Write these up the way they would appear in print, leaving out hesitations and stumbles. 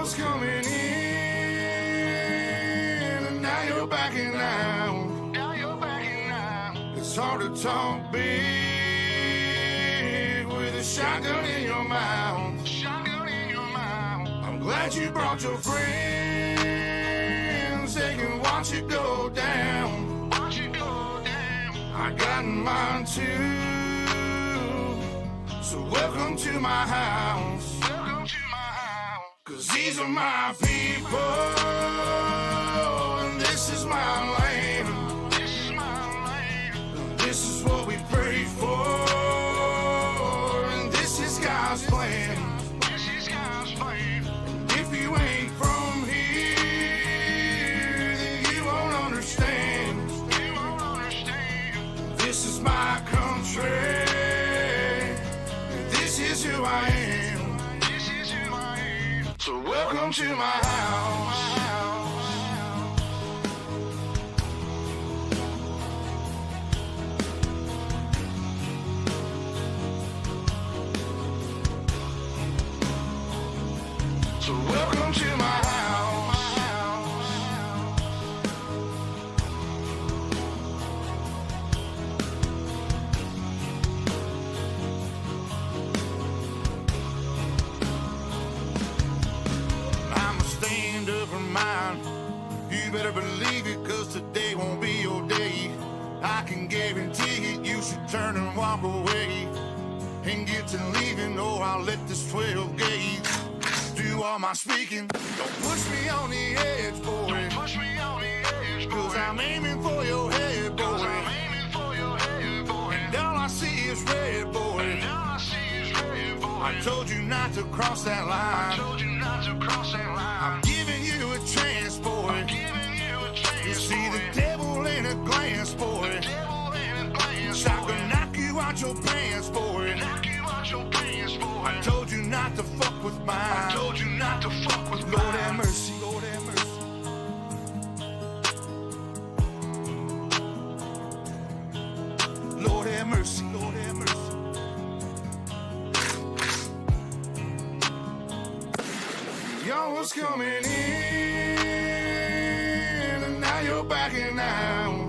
was coming in, and now you're backing out. It's hard to talk big with a shotgun in your mouth. I'm glad you brought your friends. They can watch it go down. I got mine too. So welcome to my house. Cause these are my people, and this is my land. This is what we prayed for, and this is God's plan. And if you ain't from here, then you won't understand. This is my country, and this is who I am. So welcome to my house. So welcome to my house. I'ma stand up for mine. You better believe it, cause today won't be your day. I can guarantee it, you should turn and walk away and get to leaving, or I'll let this 12 gauge do all my speaking. Don't push me on the edge, boy. Cause I'm aiming for your head, boy. And all I see is red, boy. I told you not to cross that line. I'm giving you a chance, boy. You see the devil in a glance, boy. I can knock you out your pants, boy. I told you not to fuck with mine. Lord have mercy. Lord have mercy. Y'all was coming in, and now you're backing out.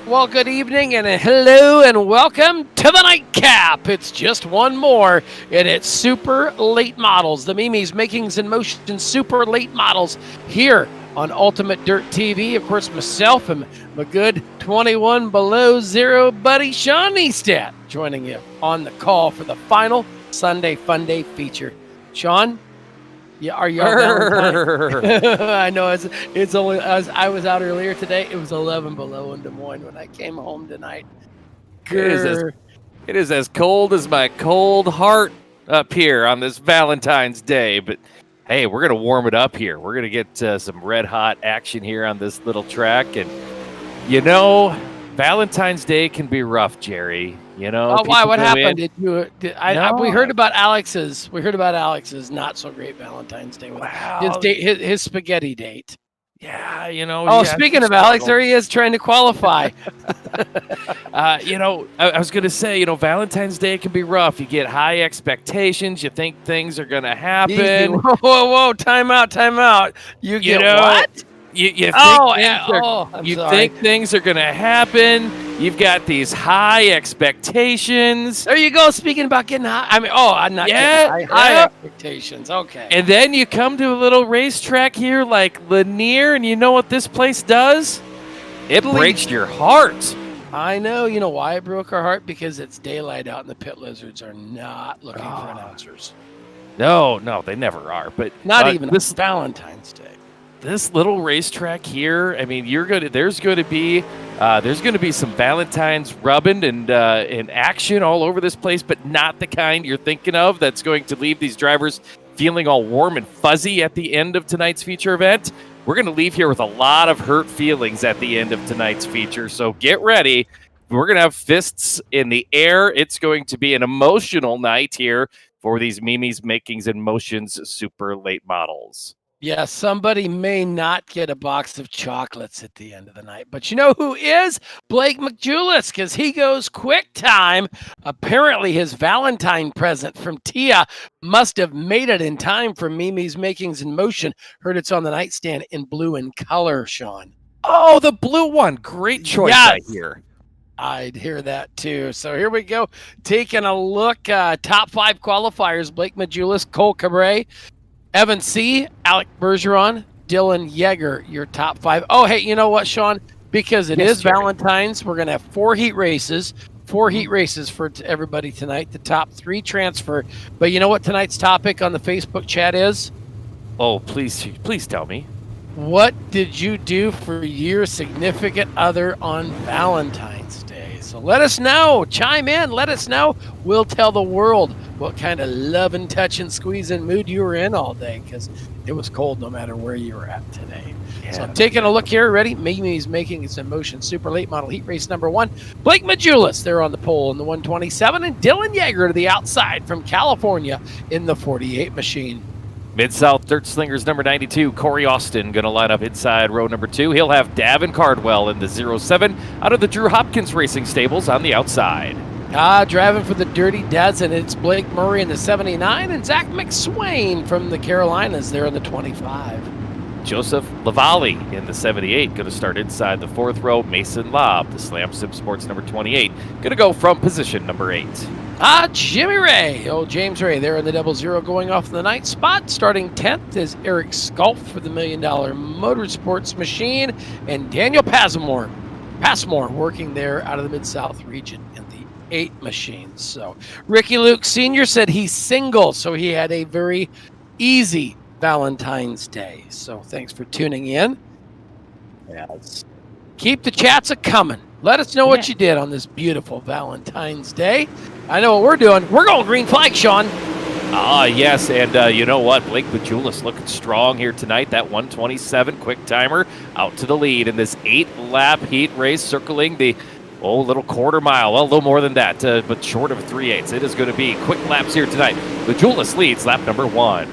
Well, good evening and hello and welcome to the nightcap. It's just one more, and it's Super Late Models, the Mimi's Makings in Motion Super Late Models here on Ultimate Dirt TV. Of course, myself and my good 21 below zero buddy Sean Neistat joining you on the call for the final Sunday Fun Day feature. Sean, are you out? I know it's only I was out earlier today. It was 11 below in Des Moines when I came home tonight. It is as cold as my cold heart up here on this Valentine's Day, but hey, we're going to warm it up here. We're going to get some red hot action here on this little track. And, Valentine's Day can be rough, Jerry. Oh, why? What happened? We heard about Alex's. We heard about Alex's not so great Valentine's Day with his spaghetti date. Yeah, speaking of Alex, there he is trying to qualify. I was going to say, Valentine's Day can be rough. You get high expectations. You think things are going to happen. Easy. Whoa, time out. You get what? You think things are going to happen. You've got these high expectations. There you go. Speaking about getting high. I'm not getting high expectations. Okay. And then you come to a little racetrack here like Lanier, and you know what this place does? It breaks your heart. I know. You know why it broke our heart? Because it's daylight out and the pit lizards are not looking for announcers. No, they never are. But not even this Valentine's Day. This little racetrack here, I mean, there's going to be some Valentine's rubbing and action all over this place, but not the kind you're thinking of that's going to leave these drivers feeling all warm and fuzzy at the end of tonight's feature event. We're going to leave here with a lot of hurt feelings at the end of tonight's feature, so get ready. We're going to have fists in the air. It's going to be an emotional night here for these Mimi's Makings and Motions super late models. Yeah, somebody may not get a box of chocolates at the end of the night. But you know who is? Blake McJulis, because he goes quick time. Apparently his Valentine present from Tia must have made it in time for Mimi's Makings in Motion. Heard it's on the nightstand in blue in color, Sean. Oh, the blue one. Great choice, yes. I hear. I'd hear that too. So here we go. Taking a look. Top 5 qualifiers. Blake McJulis, Cole Cabret, Evan C., Alec Bergeron, Dylan Yeager, your top 5. Oh, hey, you know what, Sean? Because it is Jerry. Valentine's, we're going to have 4 heat races. 4 heat races for everybody tonight. The top 3 transfer. But you know what tonight's topic on the Facebook chat is? Oh, please tell me. What did you do for your significant other on Valentine's Day? So let us know. Chime in. Let us know. We'll tell the world what kind of loving, touching, squeezing mood you were in all day, because it was cold no matter where you were at today. Yeah. So I'm taking a look here. Ready? Mimi's Makings in Motion super late model heat race number 1. Blake McJulis there on the pole in the 127, and Dylan Yeager to the outside from California in the 48 machine. Mid-South Dirt Slingers number 92, Corey Austin, going to line up inside row number 2. He'll have Davin Cardwell in the 07 out of the Drew Hopkins Racing Stables on the outside. Driving for the Dirty Dozen, it's Blake Murray in the 79 and Zach McSwain from the Carolinas there in the 25. Joseph Lavallee in the 78, going to start inside the 4th row. Mason Lobb, the Slam Sim Sports number 28, going to go from position number 8. Jimmy Ray, James Ray there in the 00 going off in the 9th spot. Starting 10th is Eric Sculp for the $1 Million Motorsports Machine, and Daniel Passmore working there out of the Mid-South region in the 8 machines. So Ricky Luke Sr. said he's single, so he had a very easy Valentine's Day. So thanks for tuning in. Yes. Keep the chats a-coming. Let us know what you did on this beautiful Valentine's Day. I know what we're doing. We're going green flag, Sean. Yes, and you know what? Blake McJulis looking strong here tonight. That 127 quick timer out to the lead in this 8-lap heat race, circling the little quarter mile. Well, a little more than that, but short of 3/8. It is going to be quick laps here tonight. McJulis leads lap number 1.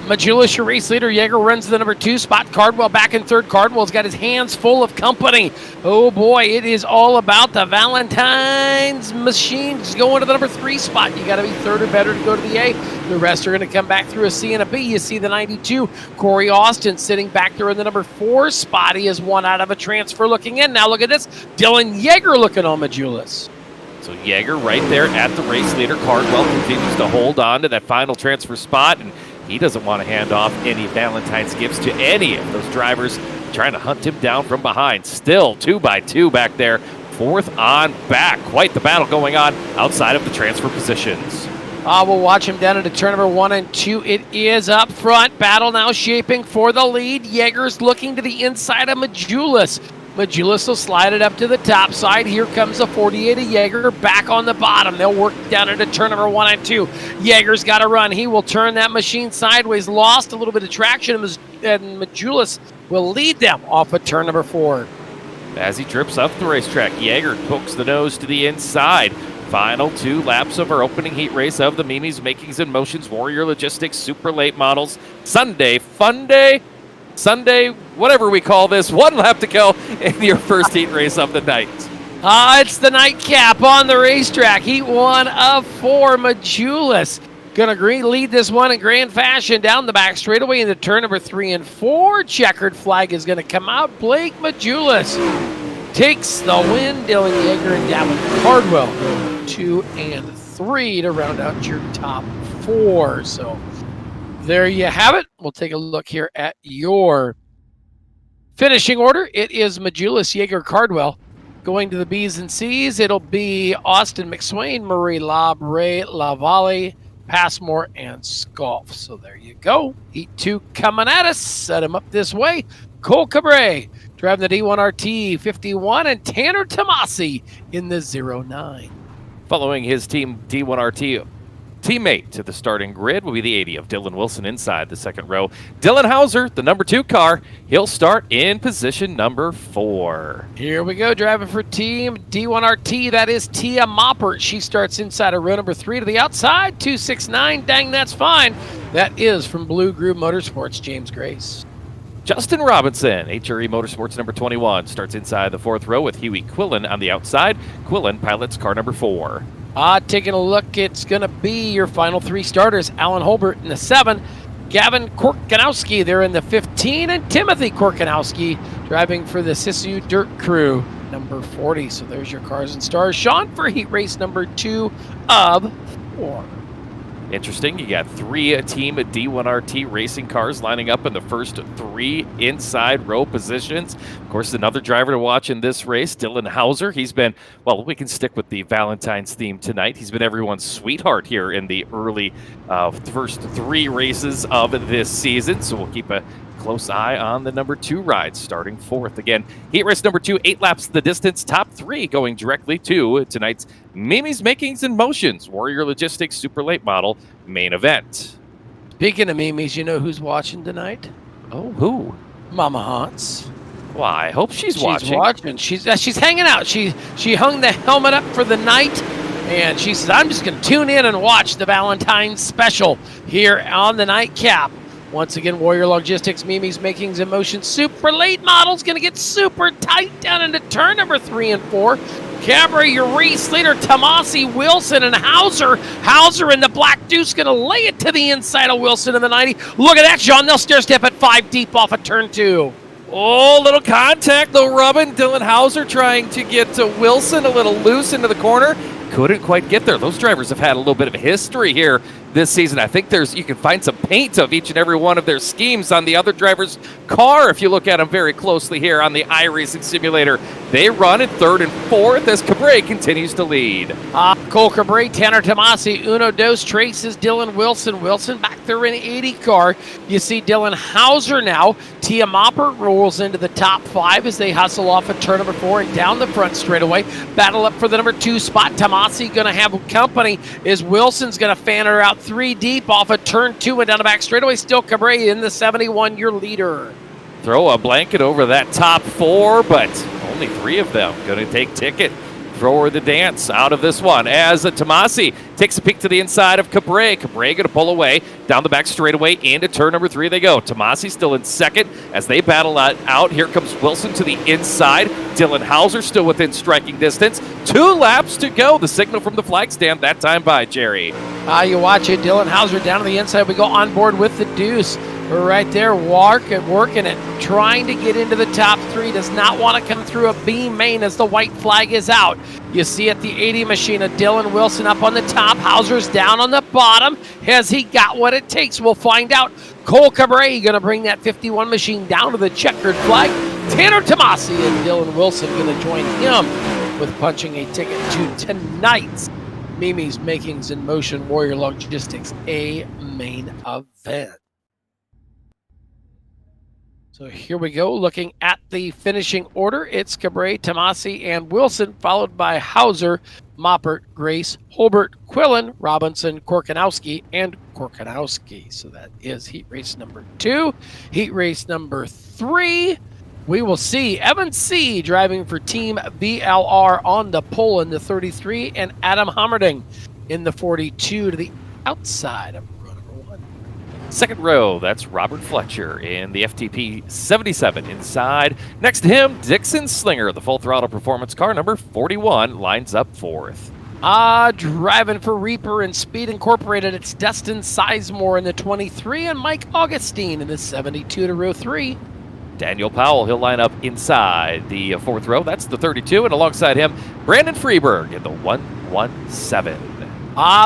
McJulis, your race leader. Yeager runs to the number 2 spot. Cardwell back in 3rd. Cardwell's got his hands full of company. Oh boy, it is all about the Valentine's machine. Just going to the number 3 spot. You got to be 3rd or better to go to the A. The rest are going to come back through a C and a B. You see the 92, Corey Austin sitting back there in the number 4 spot. He is 1 out of a transfer looking in. Now look at this. Dylan Yeager looking on McJulis. So Yeager right there at the race leader. Cardwell continues to hold on to that final transfer spot, and he doesn't want to hand off any Valentine's gifts to any of those drivers trying to hunt him down from behind. Still 2 by 2 back there, 4th on back. Quite the battle going on outside of the transfer positions. We'll watch him down into turn number 1 and 2. It is up front. Battle now shaping for the lead. Jaeger's looking to the inside of Majulis. Majulis will slide it up to the top side. Here comes the 48 of Jaeger back on the bottom. They'll work down into turn number 1 and 2. Jaeger's got to run. He will turn that machine sideways. Lost a little bit of traction, and Majulis will lead them off of turn number 4. As he trips up the racetrack, Jaeger pokes the nose to the inside. Final 2 laps of our opening heat race of the Mimi's Makings and Motions Warrior Logistics Super Late Models. Sunday, fun day, Sunday, whatever we call this. 1 lap to go in your first heat race of the night. It's the nightcap on the racetrack. Heat 1 of 4. Majulis gonna lead this one in grand fashion down the back straightaway into turn number 3 and 4. Checkered flag is gonna come out. Blake Majulis takes the win. Dylan Jaeger and Gavin Cardwell go 2 and 3 to round out your top 4. So there you have it. We'll take a look here at your finishing order. It is Majulis, Jaeger, Cardwell. Going to the B's and C's, it'll be Austin McSwain, Marie Lobb, Ray Lavalle, Passmore, and Sculf. So there you go. Heat 2 coming at us. Set him up this way. Cole Cabre driving the D1RT 51, and Tanner Tomasi in the 09. Following his team D1RT teammate to the starting grid will be the 80 of Dylan Wilson inside the second row. Dylan Hauser, the number 2 car, he'll start in position number 4. Here we go, driving for team D1RT. That is Tia Moppert. She starts inside of row number 3 to the outside. 269, dang, that's fine. That is from Blue Groove Motorsports, James Grace. Justin Robinson, HRE Motorsports number 21, starts inside the 4th row with Huey Quillen on the outside. Quillen pilots car number 4. Taking a look, it's going to be your final 3 starters. Alan Holbert in the 7, Gavin Korkanowski there in the 15, and Timothy Korkanowski driving for the Sisu Dirt Crew, number 40. So there's your cars and stars. Sean for heat race number 2 of 4. Interesting, you got 3 team D1RT racing cars lining up in the first 3 inside row positions. Of course, another driver to watch in this race, Dylan Hauser. He's been, well, we can stick with the Valentine's theme tonight. He's been everyone's sweetheart here in the early first 3 races of this season. So we'll keep a close eye on the number 2 ride, starting 4th. Again, heat race number 2, 8 laps the distance, top 3 going directly to tonight's Mimi's Makings and Motions Warrior Logistics Super Late Model main event. Speaking of Mimi's, you know who's watching tonight? Oh, who? Mama Hans. Well, I hope she's watching. She's hanging out. She hung the helmet up for the night, and she says, I'm just going to tune in and watch the Valentine's special here on the nightcap. Once again, Warrior Logistics, Mimi's Makings and Motions Super Late Model's going to get super tight down into turn number 3 and 4. Cabre, your race leader, Tomasi, Wilson, and Hauser. Hauser in the Black Deuce going to lay it to the inside of Wilson in the 90. Look at that, Sean. They'll stair step at 5 deep off of turn 2. Oh, little contact, though, rubbing. Dylan Hauser trying to get to Wilson a little loose into the corner. Couldn't quite get there. Those drivers have had a little bit of a history here this season. I think you can find some paint of each and every one of their schemes on the other driver's car if you look at them very closely here on the iRacing simulator. They run in 3rd and 4th as Cabre continues to lead. Cole Cabre, Tanner Tomasi, Uno Dos traces Dylan Wilson. Wilson back there in the 80 car. You see Dylan Hauser now. Tia Mopper rolls into the top 5 as they hustle off at turn number 4 and down the front straightaway. Battle up for the number 2 spot. Tomasi going to have company as Wilson's going to fan her out 3 deep off of turn 2 and down the back straightaway. Still Cabre in the 71, your leader. Throw a blanket over that top 4, but only 3 of them going to take ticket for the dance out of this one as Tomasi takes a peek to the inside of Cabre. Cabre going to pull away down the back straightaway into turn number 3 they go. Tomasi still in 2nd as they battle out. Here comes Wilson to the inside. Dylan Hauser still within striking distance. 2 laps to go. The signal from the flag stand that time by Jerry. You watch it. Dylan Hauser down to the inside. We go on board with the Deuce. We're right there working it, trying to get into the top 3. Does not want to come through a B main as the white flag is out. You see at the 80 machine of Dylan Wilson up on the top. Hauser's down on the bottom. Has he got what it takes? We'll find out. Cole Cabre going to bring that 51 machine down to the checkered flag. Tanner Tomasi and Dylan Wilson going to join him with punching a ticket to tonight's Mimi's Makings in Motion Warrior Logistics, a main event. So here we go, looking at the finishing order. It's Cabré, Tomasi, and Wilson, followed by Hauser, Moppert, Grace, Holbert, Quillen, Robinson, Korkanowski, and Korkanowski. So that is heat race number 2. Heat race number 3, we will see Evan C. driving for Team VLR on the pole in the 33, and Adam Hammerding in the 42 to the outside of row number 1. Second row, that's Robert Fletcher in the FTP 77 inside. Next to him, Dixon Slinger, the full throttle performance car, number 41, lines up 4th. Driving for Reaper and Speed Incorporated, it's Dustin Sizemore in the 23 and Mike Augustine in the 72 to row 3. Daniel Powell, he'll line up inside the 4th row. That's the 32, and alongside him, Brandon Freeberg in the 117.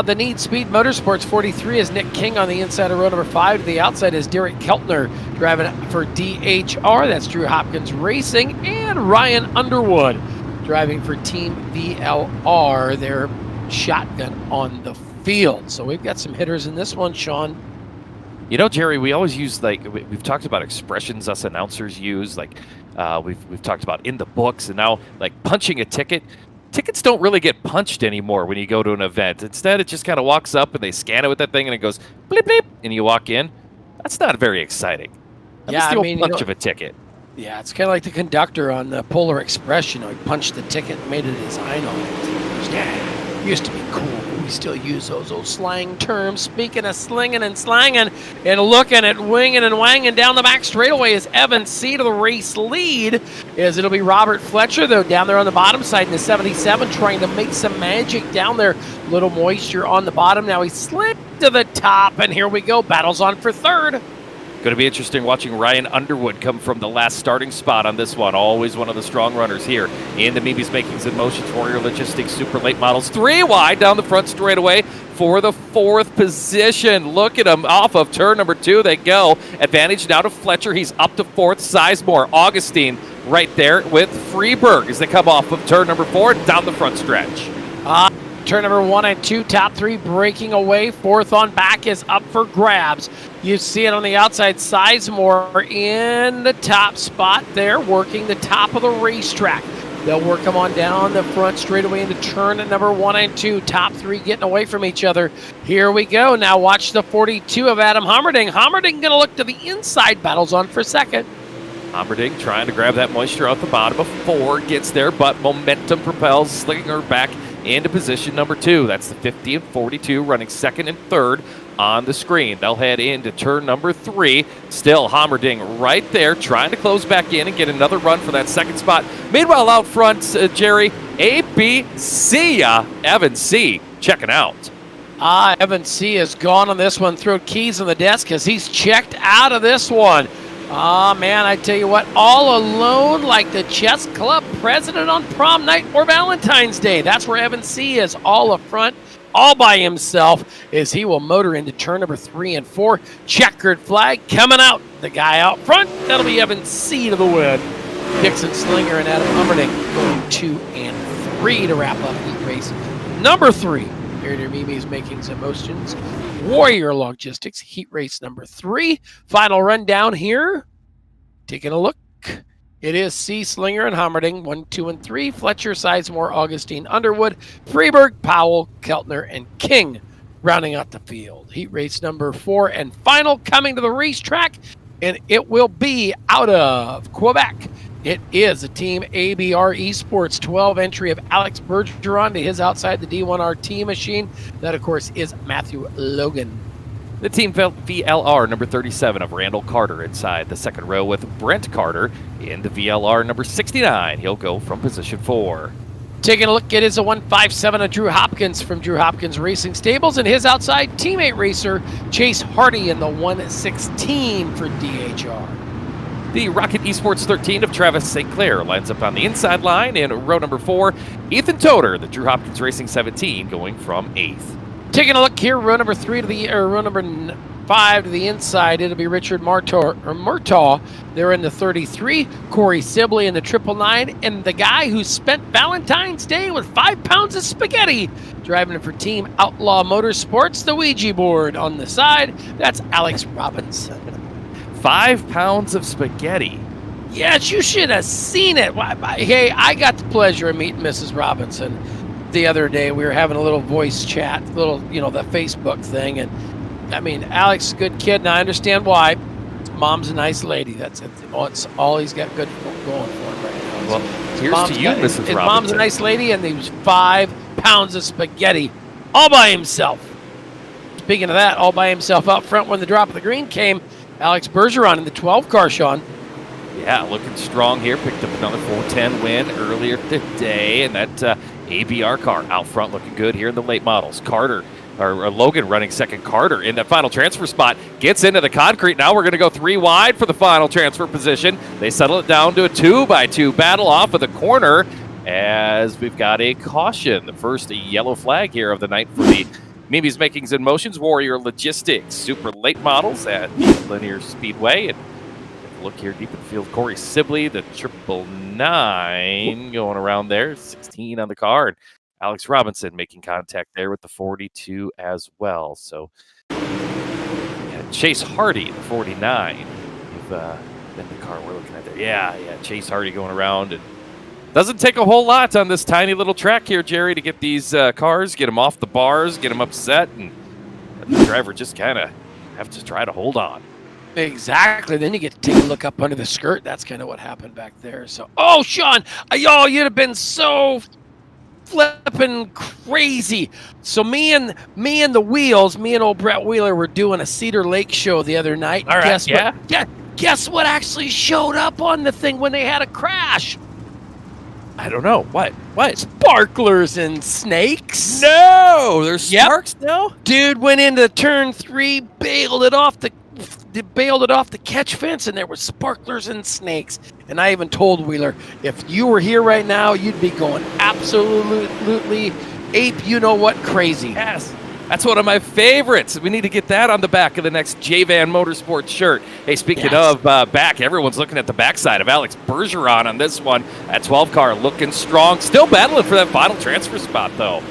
The Need Speed Motorsports 43 is Nick King on the inside of row number 5. To the outside is Derek Keltner driving for DHR. That's Drew Hopkins Racing. And Ryan Underwood driving for Team VLR. They're shotgun on the field. So we've got some hitters in this one, Sean. You know, Jerry, we always use, like, we've talked about expressions us announcers use, like we've talked about in the books, and now, like, punching a ticket. Tickets don't really get punched anymore when you go to an event. Instead, it just kind of walks up and they scan it with that thing and it goes bleep, bleep, and you walk in. That's not very exciting. Yeah, I mean, punch of a ticket. Yeah, it's kind of like the conductor on the Polar Express. You know, he punched the ticket and made a design on it. Yeah, it used to be cool. We still use those old slang terms. Speaking of slinging and slanging and looking at winging and wanging down the back straightaway is Evan C. to the race lead. As it'll be Robert Fletcher, though, down there on the bottom side in the 77, trying to make some magic down there. Little moisture on the bottom. Now he slipped to the top, and here we go. Battles on for 3rd. Going to be interesting watching Ryan Underwood come from the last starting spot on this one. Always one of the strong runners here in the Mimi's Makings and Motions Warrior Logistics Super Late Models. 3 wide down the front straightaway for the 4th position. Look at him off of turn number 2. They go. Advantage now to Fletcher. He's up to 4th. Sizemore, Augustine right there with Freeberg as they come off of turn number 4 down the front stretch. Turn number 1 and 2, top 3 breaking away. 4th on back is up for grabs. You see it on the outside. Sizemore in the top spot there, working the top of the racetrack. They'll work them on down the front straightaway into turn number 1 and 2. Top 3 getting away from each other. Here we go. Now watch the 42 of Adam Hammerding. Hammerding going to look to the inside. Battles on for 2nd. Hammerding trying to grab that moisture off the bottom of 4. Gets there, but momentum propels Slinger back into position number 2. That's the 50 and 42 running 2nd and 3rd on the screen. They'll head into turn number 3. Still Hammerding right there trying to close back in and get another run for that 2nd spot. Meanwhile, out front, Jerry, ABC, Evan C. checking out. Evan C. is gone on this one. Throw keys on the desk because he's checked out of this one. Man, I tell you what, all alone like the chess club president on prom night or Valentine's Day. That's where Evan C. is, all up front, all by himself, as he will motor into turn number 3 and 4. Checkered flag coming out. The guy out front, that'll be Evan C. to the win. Dixon Slinger and Adam Hummerding going 2 and 3 to wrap up heat race number 3. Here near Mimi's Makings and Motions Warrior Logistics heat race number 3. Final rundown here. Taking a look. It is C. Slinger and Hammerding, 1, 2, and 3. Fletcher, Sizemore, Augustine, Underwood, Freeberg, Powell, Keltner, and King rounding out the field. Heat race number 4 and final coming to the racetrack, and it will be out of Quebec. It is a Team ABR Esports 12 entry of Alex Bergeron to his outside the D1RT machine. That, of course, is Matthew Logan. The Team VLR number 37 of Randall Carter inside the 2nd row with Brent Carter in the VLR number 69. He'll go from position 4. Taking a look, it is a 157 of Drew Hopkins from Drew Hopkins Racing Stables, and his outside teammate racer Chase Hardy in the 116 for DHR. The Rocket Esports 13 of Travis St. Clair lines up on the inside line in row number 4. Ethan Toder, the Drew Hopkins Racing 17, going from 8th. Taking a look here, row number 3 to the row number 5 to the inside. It'll be Richard Murtaugh. They're in the 33. Corey Sibley in the 999. And the guy who spent Valentine's Day with 5 pounds of spaghetti driving it for Team Outlaw Motorsports, the Ouija board on the side. That's Alex Robinson. 5 pounds of spaghetti. Yes, you should have seen it. Hey, I got the pleasure of meeting Mrs. Robinson the other day. We were having a little voice chat, the Facebook thing. And I mean, Alex, good kid, and I understand why. Mom's a nice lady. That's it. It's all he's got good going for him right now. Well, here's to you, Mrs. Robinson. His mom's a nice lady, and he was 5 pounds of spaghetti all by himself. Speaking of that, all by himself out front when the drop of the green came, Alex Bergeron in the 12 car, Sean. Yeah, looking strong here. Picked up another 410 win earlier today, and that ABR car out front looking good here in the late models. Logan running second. Carter in the final transfer spot gets into the concrete. Now we're going to go 3 wide for the final transfer position. They settle it down to a 2x2 battle off of the corner as we've got a caution. The first yellow flag here of the night for the Mimi's Makings and Motions Warrior Logistics Super Late Models at the Lanier Speedway. And look here deep in the field, Corey Sibley, the 999 going around there, 16 on the car. And Alex Robinson making contact there with the 42 as well. So Chase Hardy, the 49. You've been the car we're looking at there. Yeah, Chase Hardy going around. And doesn't take a whole lot on this tiny little track here, Jerry, to get these cars, get them off the bars, get them upset, and the driver just kind of have to try to hold on. Exactly. Then you get to take a look up under the skirt. That's kind of what happened back there. So, Sean, you'd have been so flipping crazy. So me and old Brett Wheeler were doing a Cedar Lake show the other night. All right, Guess what actually showed up on the thing when they had a crash? I don't know. What? Sparklers and snakes. No, there's sparks now? Dude went into turn 3, bailed it off the catch fence, and there were sparklers and snakes. And I even told Wheeler, if you were here right now, you'd be going absolutely ape, crazy. Yes, that's one of my favorites. We need to get that on the back of the next J-Van Motorsports shirt. Hey, speaking of back, everyone's looking at the backside of Alex Bergeron on this one. That 12 car looking strong, still battling for that final transfer spot though.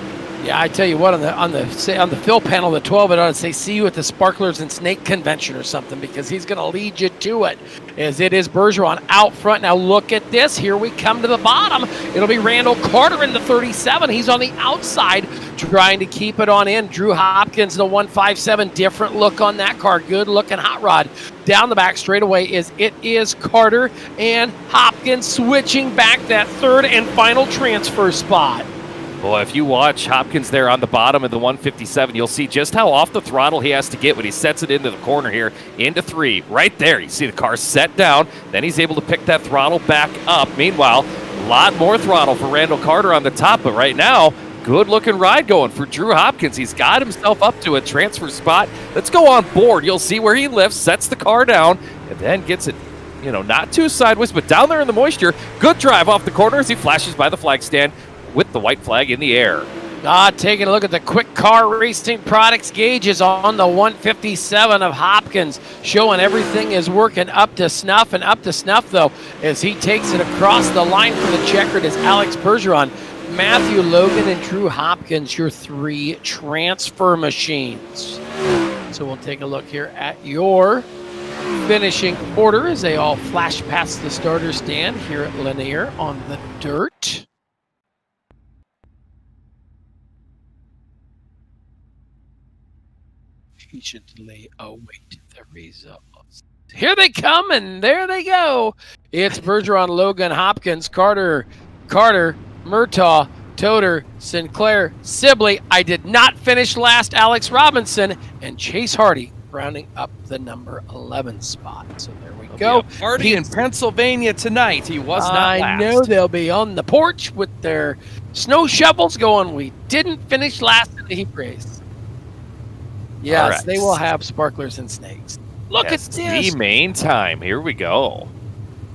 Yeah, I tell you what, on the fill panel of the 12, it ought to say, see you at the Sparklers and Snake Convention or something, because he's going to lead you to it, as it is Bergeron out front. Now look at this. Here we come to the bottom. It'll be Randall Carter in the 37. He's on the outside trying to keep it on in. Drew Hopkins, the 157, different look on that car. Good looking hot rod. Down the back straightaway is Carter and Hopkins switching back that third and final transfer spot. Boy, if you watch Hopkins there on the bottom of the 157, you'll see just how off the throttle he has to get when he sets it into the corner here, into 3. Right there, you see the car set down, then he's able to pick that throttle back up. Meanwhile, a lot more throttle for Randall Carter on the top, but right now, good-looking ride going for Drew Hopkins. He's got himself up to a transfer spot. Let's go on board. You'll see where he lifts, sets the car down, and then gets it, not too sideways, but down there in the moisture. Good drive off the corner as he flashes by the flag stand with the white flag in the air. Taking a look at the quick car racing products gauges on the 157 of Hopkins, showing everything is working up to snuff, though, as he takes it across the line for the checkered is Alex Bergeron, Matthew Logan, and Drew Hopkins, your 3 transfer machines. So we'll take a look here at your finishing order as they all flash past the starter stand here at Lanier on the dirt. Patiently await the results. Here they come, and there they go. It's Bergeron, Logan, Hopkins, Carter, Murtaugh, Toter, Sinclair, Sibley. I did not finish last. Alex Robinson and Chase Hardy rounding up the number 11 spot. So there we go. Party in Pennsylvania tonight. He was not last. I know they'll be on the porch with their snow shovels going, we didn't finish last in the heat race. Yes, right. They will have sparklers and snakes. Look at this. The main time. Here we go.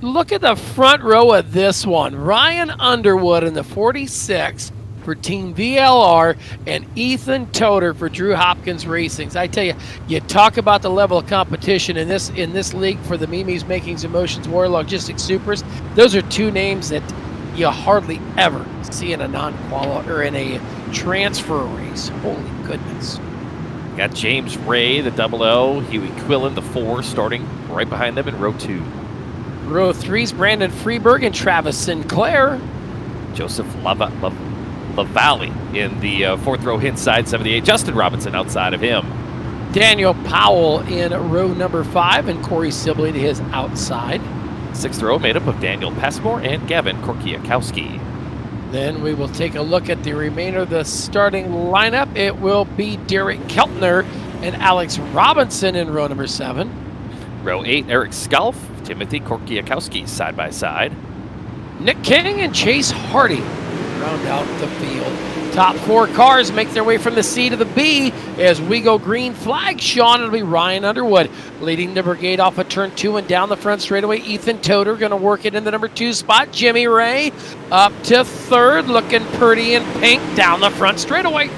Look at the front row of this one. Ryan Underwood in the 46 for Team VLR, and Ethan Toder for Drew Hopkins Racing. I tell you, you talk about the level of competition in this league for the Mimi's Makings Emotions Warrior Logistics Supers. Those are two names that you hardly ever see in a non-qual or in a transfer race. Holy goodness. Got James Ray, the 00, Huey Quillen, the 4, starting right behind them in row 2. Row 3's Brandon Freeberg and Travis Sinclair. Joseph LaValle in the 4th row inside 78. Justin Robinson outside of him. Daniel Powell in row number 5 and Corey Sibley to his outside. 6th row made up of Daniel Passmore and Gavin Korkiakowski. Then we will take a look at the remainder of the starting lineup. It will be Derek Keltner and Alex Robinson in row number 7. Row 8, Eric Skalf, Timothy Korkiakowski side by side. Nick King and Chase Hardy round out the field. Top 4 cars make their way from the C to the B as we go green flag. Sean, it'll be Ryan Underwood leading the brigade off of turn 2 and down the front straightaway. Ethan Toder going to work it in the number 2 spot. Jimmy Ray up to 3rd, looking pretty in pink down the front straightaway.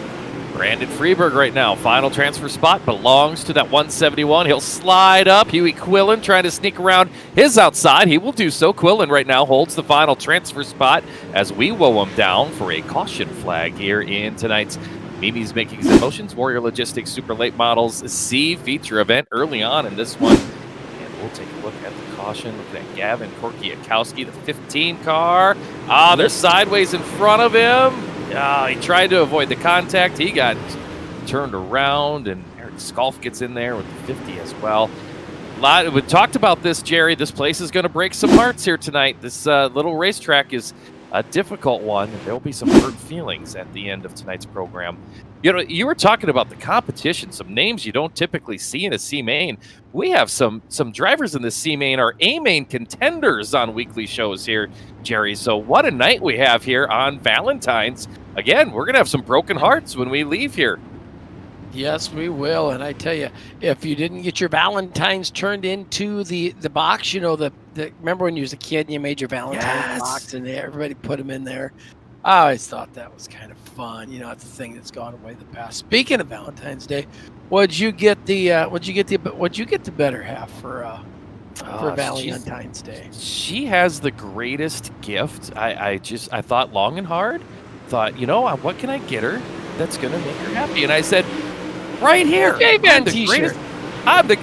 Brandon Freeberg right now, final transfer spot, belongs to that 171. He'll slide up. Huey Quillen trying to sneak around his outside. He will do so. Quillen right now holds the final transfer spot as we woe him down for a caution flag here in tonight's Mimi's Makings Emotions Warrior Logistics Super Late Models C feature event early on in this one. And we'll take a look at the caution. Look at Gavin Korkiakowski, the 15 car. They're sideways in front of him. He tried to avoid the contact. He got turned around, and Eric Skalf gets in there with the 50 as well. We talked about this, Jerry. This place is going to break some hearts here tonight. This little racetrack is a difficult one, and there will be some hurt feelings at the end of tonight's program. You know, you were talking about the competition, some names you don't typically see in a C-Main. We have some drivers in the C-Main are A-Main contenders on weekly shows here, Jerry. So what a night we have here on Valentine's. Again, we're going to have some broken hearts when we leave here. Yes, we will. And I tell you, if you didn't get your Valentine's turned into the box, you know, remember when you was a kid and you made your Valentine's box and everybody put them in there? I always thought that was kind of fun. You know, it's a thing that's gone away the past. Speaking of Valentine's Day, what'd you get the better half for Valentine's Day? She has the greatest gift. I thought long and hard. Thought, you know, what can I get her that's gonna make her happy? And I said, right here. J-Man t-shirt. I'm the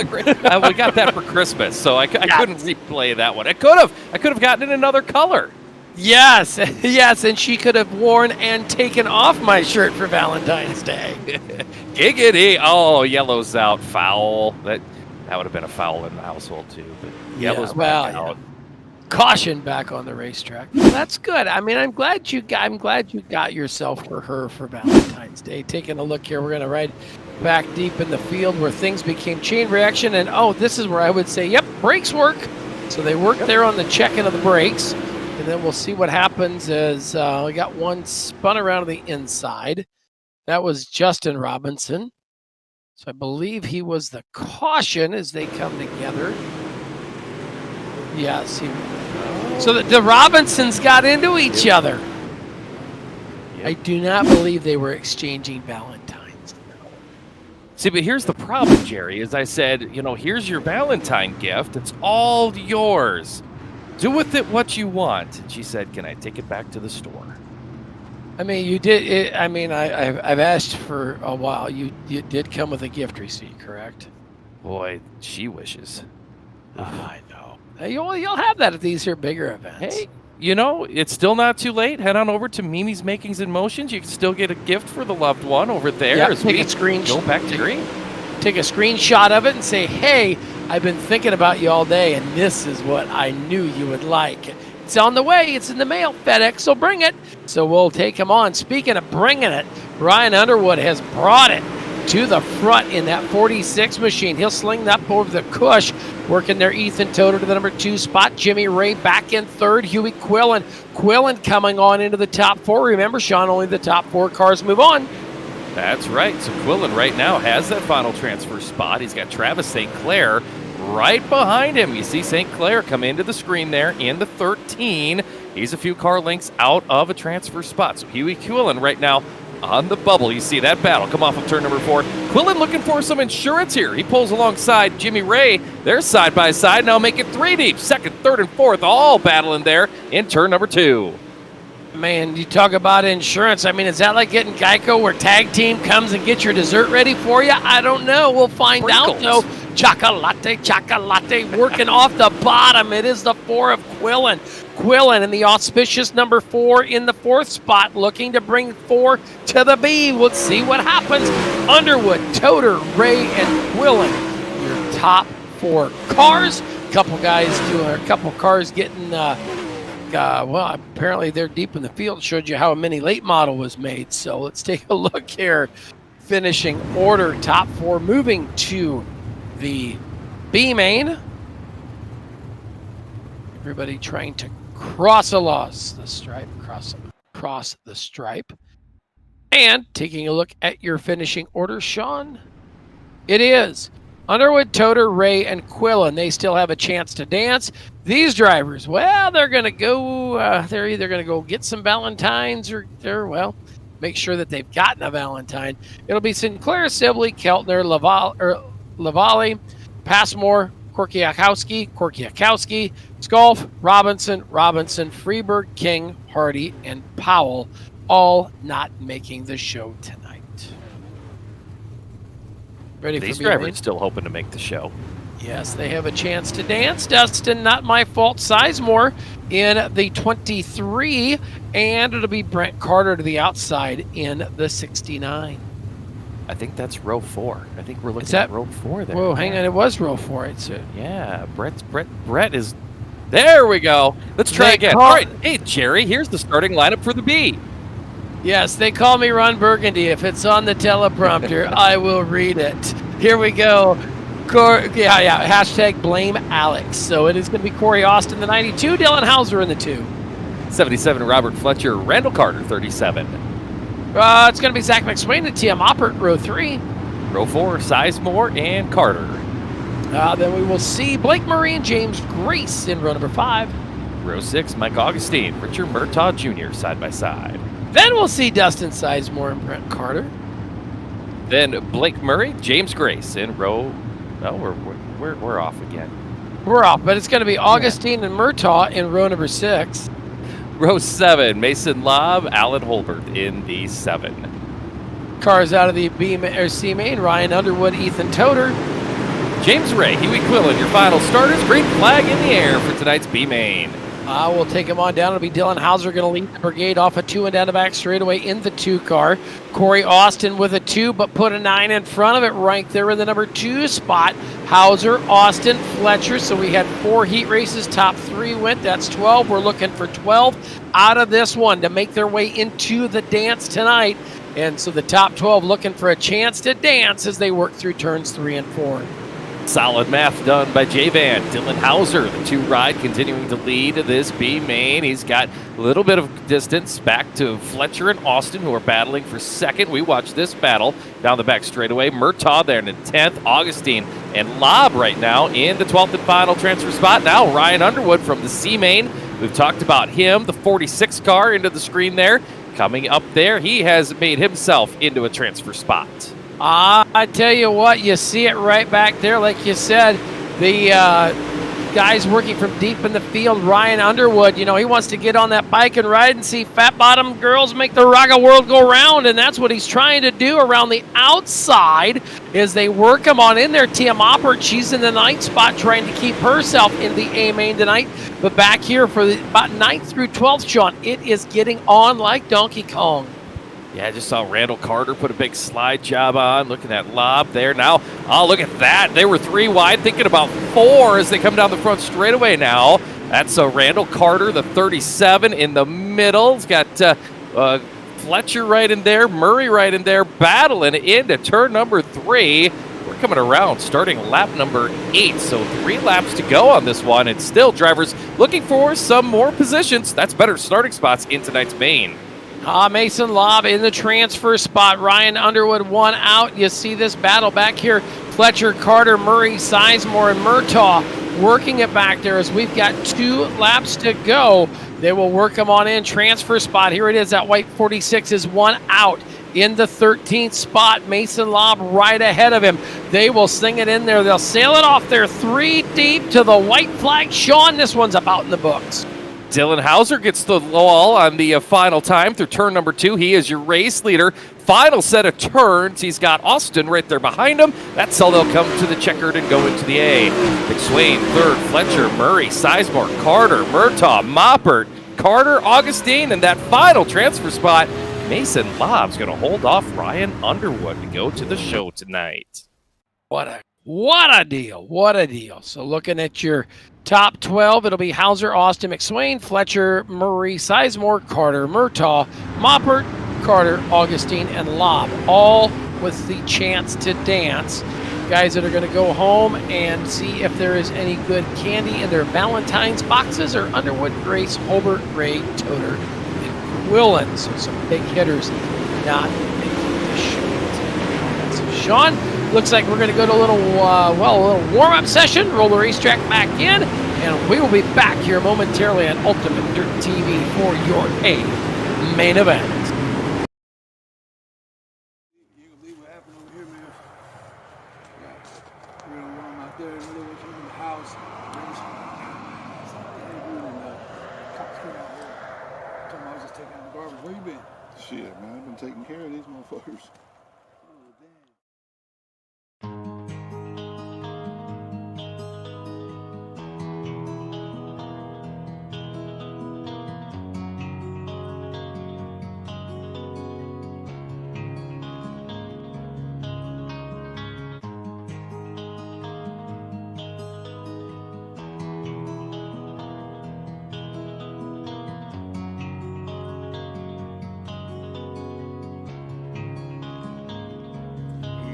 greatest. We got that for Christmas, so I couldn't replay that one. I could have gotten it another color. Yes, yes, and she could have worn and taken off my shirt for Valentine's Day. Giggity! Oh, yellow's out. Foul. That would have been a foul in the household too. But yellow's back out. Caution back on the racetrack. Well, that's good. I mean, I'm glad you got yourself for her for Valentine's Day. Taking a look here, we're going to ride back deep in the field where things became chain reaction, and this is where I would say, yep, brakes work. So they work there on the check-in of the brakes. And then we'll see what happens as we got one spun around to the inside. That was Justin Robinson. So I believe he was the caution as they come together. Yes. So the Robinsons got into each other. Yep. I do not believe they were exchanging Valentines. See, but here's the problem, Jerry. As I said, you know, here's your Valentine gift. It's all yours. Do with it what you want. And she said, can I take it back to the store? I mean, you did. I've asked for a while. You did come with a gift receipt, correct? Boy, she wishes. I know. You'll have that at these here bigger events. Hey, you know, it's still not too late. Head on over to Mimi's Makings and Motions. You can still get a gift for the loved one over there. Yeah, as take we a screenshot. Go back to green. Take a screenshot of it and say, hey, I've been thinking about you all day, and this is what I knew you would like. It's on the way. It's in the mail. FedEx will bring it. So we'll take him on. Speaking of bringing it, Ryan Underwood has brought it to the front in that 46 machine. He'll sling that over the cush. Working there, Ethan Toder to the number 2 spot. Jimmy Ray back in 3rd. Huey Quillen. Quillen coming on into the top 4. Remember, Sean, only the top 4 cars move on. That's right. So Quillen right now has that final transfer spot. He's got Travis St. Clair right behind him. You see St. Clair come into the screen there in the 13. He's a few car lengths out of a transfer spot. So Huey Quillen right now on the bubble. You see that battle come off of turn number 4. Quillen looking for some insurance here. He pulls alongside Jimmy Ray. They're side by side now, make it 3 deep. Second, third, and fourth all battling there in turn number 2. Man, you talk about insurance. I mean, is that like getting Geico where tag team comes and gets your dessert ready for you? I don't know. We'll find out, though. Chocolate, working off the bottom. It is the 4 of Quillen. Quillen in the auspicious number 4 in the 4th spot, looking to bring 4 to the B. Let's see what happens. Underwood, Toter, Ray, and Quillen, your top 4 cars. A couple cars getting, well, apparently they're deep in the field. Showed you how a mini late model was made. So let's take a look here. Finishing order, top 4 moving to the B main. Everybody trying to cross the stripe, cross the stripe. And taking a look at your finishing order, Sean, it is Underwood, Toter, Ray, and Quillen. They still have a chance to dance. These drivers, well, they're going to go, they're either going to go get some Valentines or well, make sure that they've gotten a Valentine. It'll be Sinclair, Sibley, Keltner, Lavallee, Passmore, Korkiakowski, Skolf, Robinson, Freeberg, King, Hardy, and Powell, all not making the show tonight. Ready These for drivers still hoping to make the show. Yes, they have a chance to dance. Dustin, not my fault, Sizemore in the 23, and it'll be Brent Carter to the outside in the 69. I think that's row 4. I think we're looking that at row 4 there. Whoa, hang on, it was row 4. It's yeah, Brett is. There we go. Let's try again. All right, hey Jerry, here's the starting lineup for the B. Yes, they call me Ron Burgundy. If it's on the teleprompter, I will read it. Here we go. Hashtag blame Alex. So it is going to be Corey Austin, the 92, Dylan Hauser in the 2. 77, Robert Fletcher, Randall Carter, 37. It's going to be Zach McSwain and Tim Oppert, row 3. Row 4, Sizemore and Carter. Then we will see Blake Murray and James Grace in row number 5. Row 6, Mike Augustine, Richard Murtaugh Jr. side by side. Then we'll see Dustin Sizemore and Brent Carter. Then Blake Murray, James Grace in row. Oh, we're off again. We're off, but it's going to be Augustine and Murtaugh in row number 6. Row 7, Mason Lobb, Alan Holbert in the 7. Cars out of the C main, Ryan Underwood, Ethan Toter. James Ray, Huey Quillen, your final starters. Green flag in the air for tonight's B main. We'll take him on down. It'll be Dylan Hauser going to lead the brigade off a 2 and down the back straightaway in the 2 car. Corey Austin with a 2, but put a 9 in front of it, ranked there in the number 2 spot. Hauser, Austin, Fletcher. So we had 4 heat races. Top 3 went. That's 12. We're looking for 12 out of this one to make their way into the dance tonight. And so the top 12 looking for a chance to dance as they work through turns 3 and 4. Solid math done by J-Van. Dylan Hauser, the 2 ride, continuing to lead this B main. He's got a little bit of distance back to Fletcher and Austin, who are battling for second. We watch this battle down the back straightaway. Murtaugh there in the 10th. Augustine and Lobb right now in the 12th and final transfer spot. Now Ryan Underwood from the C main. We've talked about him, the 46 car into the screen there. Coming up there, he has made himself into a transfer spot. I tell you what, you see it right back there. Like you said, the guys working from deep in the field, Ryan Underwood, you know, he wants to get on that bike and ride and see fat bottom girls make the raga world go round, and that's what he's trying to do around the outside as they work him on in there. Tia Moppert, she's in the 9th spot trying to keep herself in the A main tonight. But back here for about 9th through 12th, Sean, it is getting on like Donkey Kong. Yeah, I just saw Randall Carter put a big slide job on. Looking at Lobb there now. Oh, look at that. They were 3 wide, thinking about 4 as they come down the front straightaway now. That's Randall Carter, the 37 in the middle. He's got Fletcher right in there, Murray right in there, battling into turn number 3. We're coming around, starting lap number 8. So 3 laps to go on this one. And still drivers looking for some more positions. That's better starting spots in tonight's main. Mason Lobb in the transfer spot. Ryan Underwood 1 out. You see this battle back here. Fletcher, Carter, Murray, Sizemore, and Murtaugh working it back there as we've got 2 laps to go. They will work him on in. Transfer spot. Here it is. That white 46 is one out. In the 13th spot, Mason Lobb right ahead of him. They will sing it in there. They'll sail it off there 3 deep to the white flag. Sean, this one's about in the books. Dylan Hauser gets the wall on the final time through turn number 2. He is your race leader. Final set of turns. He's got Austin right there behind him. That's how they'll come to the checkered and go into the A. McSwain, third. Fletcher, Murray, Sizemore, Carter, Murtaugh, Moppert, Carter, Augustine, and that final transfer spot, Mason Lobb's going to hold off Ryan Underwood to go to the show tonight. What a deal. What a deal. So looking at your top 12, it'll be Hauser, Austin, McSwain, Fletcher, Murray, Sizemore, Carter, Murtaugh, Moppert, Carter, Augustine, and Lobb, all with the chance to dance. Guys that are going to go home and see if there is any good candy in their Valentine's boxes are Underwood, Grace, Holbert, Ray, Toter, and Quillen. So some big hitters not making the show. So Sean, looks like we're going to go to a little warm-up session, roll the racetrack back in, and we will be back here momentarily on Ultimate Dirt TV for your A main event. Where you been? Shit, man, I've been taking care of these motherfuckers.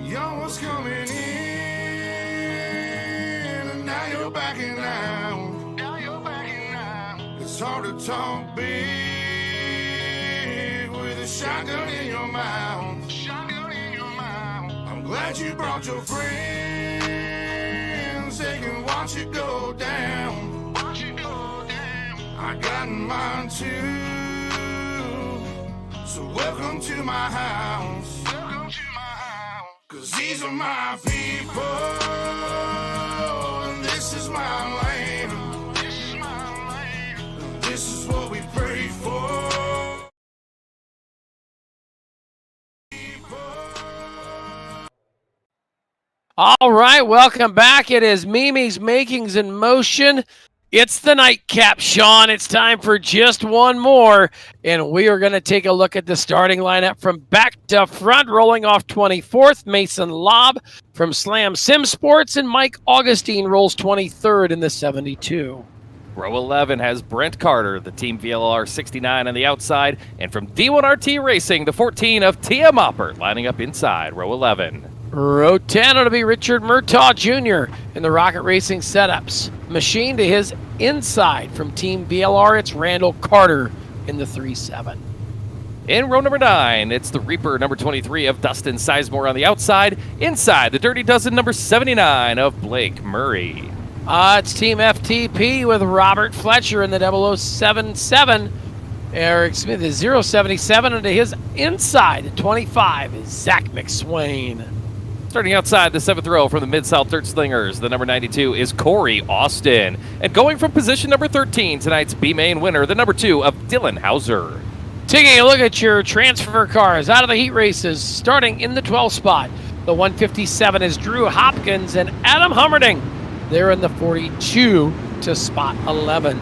Y'all was coming in, and now you're backing out. It's hard to talk big with a shotgun in your mouth. I'm glad you brought your friends. They can watch it go down. I got mine too. So welcome to my house. 'Cause these are my people, and this is my land. And this is what we pray for. All right, welcome back. It is Mimi's Makings in Motion. It's the nightcap, Sean. It's time for just one more, and we are going to take a look at the starting lineup from back to front. Rolling off 24th, Mason Lobb from Slam Sim Sports, and Mike Augustine rolls 23rd in the 72. Row 11 has Brent Carter, the Team VLR 69 on the outside, and from D1RT Racing, the 14 of Tia Moppert lining up inside row 11. Row 10 will be Richard Murtaugh Jr. in the Rocket Racing setups. Machine to his inside from Team VLR, it's Randall Carter in the 3-7. In row number 9, it's the Reaper number 23 of Dustin Sizemore on the outside. Inside, the Dirty Dozen number 79 of Blake Murray. It's Team FTP with Robert Fletcher in the 0077. The 077, and to his inside, the 25 is Zach McSwain. Starting outside the 7th row from the Mid-South Dirt Slingers, the number 92 is Corey Austin. And going from position number 13, tonight's B-Main winner, the number 2 of Dylan Hauser. Taking a look at your transfer cars out of the heat races, starting in the 12th spot. The 157 is Drew Hopkins and Adam Hummerding. They're in the 42 to spot 11.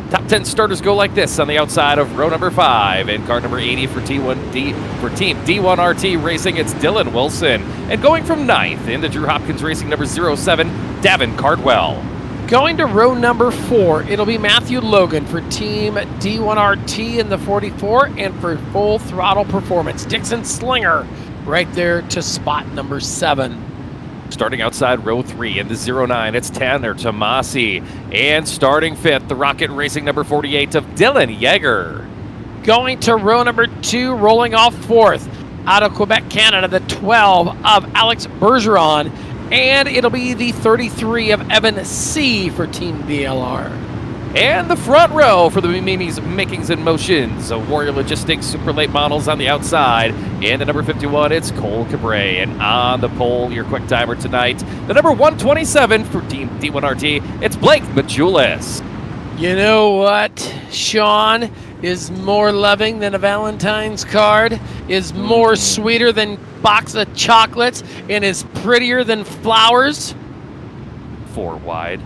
Top 10 starters go like this on the outside of row number 5. In car number 80 for Team D1RT Racing, it's Dylan Wilson. And going from 9th into Drew Hopkins Racing number 07, Davin Cardwell. Going to row number 4, it'll be Matthew Logan for Team D1RT in the 44, and for Full Throttle Performance, Dixon Slinger right there to spot number 7. Starting outside row 3 in the 09, it's Tanner Tomasi. And starting 5th, the Rocket Racing number 48 of Dylan Yeager. Going to row number 2, rolling off 4th, out of Quebec, Canada, the 12 of Alex Bergeron. And it'll be the 33 of Evan C. for Team VLR. And the front row for the Mimi's Makings and Motions. Warrior Logistics Super Late Models on the outside. And the number 51, it's Cole Cabre. And on the pole, your quick timer tonight, the number 127 for Team D1RT, it's Blake Majulis. You know what, Sean is more loving than a Valentine's card, is more sweeter than box of chocolates, and is prettier than flowers? 4 wide.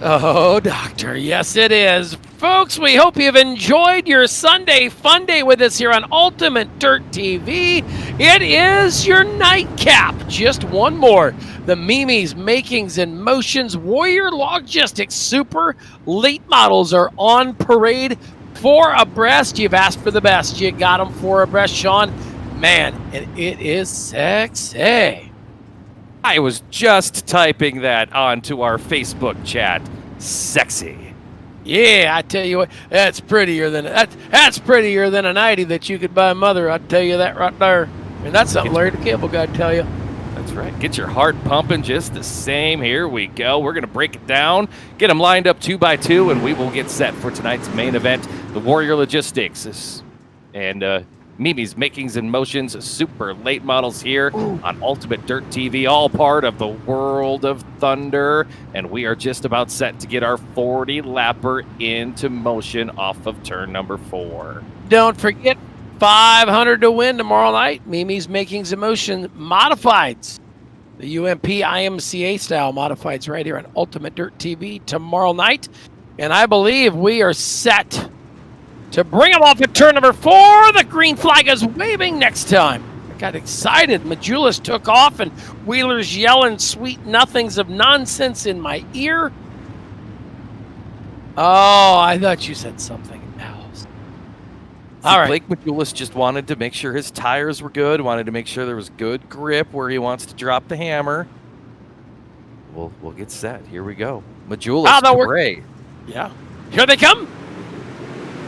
Oh, Doctor, yes it is. Folks, we hope you've enjoyed your Sunday fun day with us here on Ultimate Dirt TV. It is your nightcap. Just one more. The Mimi's Makings and Motions Warrior Logistics Super Late Models are on parade 4 abreast. You've asked for the best. You got them 4 abreast, Sean. Man, and it is sexy. I was just typing that onto our Facebook chat. Sexy. Yeah, I tell you what, that's prettier than a nightie that you could buy mother. I tell you that right there. And that's something Larry the Cable Guy tell you. That's right. Get your heart pumping just the same. Here we go. We're going to break it down, get them lined up 2 by 2, and we will get set for tonight's main event, the Warrior Logistics. And Mimi's Makings and Motions Super Late Models here on Ultimate Dirt TV, all part of the World of Thunder. And we are just about set to get our 40-lapper into motion off of turn number 4. Don't forget, 500 to win tomorrow night. Mimi's Makings and Motion Modifieds. The UMP IMCA style modifieds right here on Ultimate Dirt TV tomorrow night. And I believe we are set to bring them off at turn number 4. The green flag is waving next time. I got excited. Majulis took off and Wheeler's yelling sweet nothings of nonsense in my ear. Oh, I thought you said something else. All right. Blake Majulis just wanted to make sure his tires were good, wanted to make sure there was good grip where he wants to drop the hammer. We'll get set. Here we go. Majulis, Cabre. Yeah. Here they come.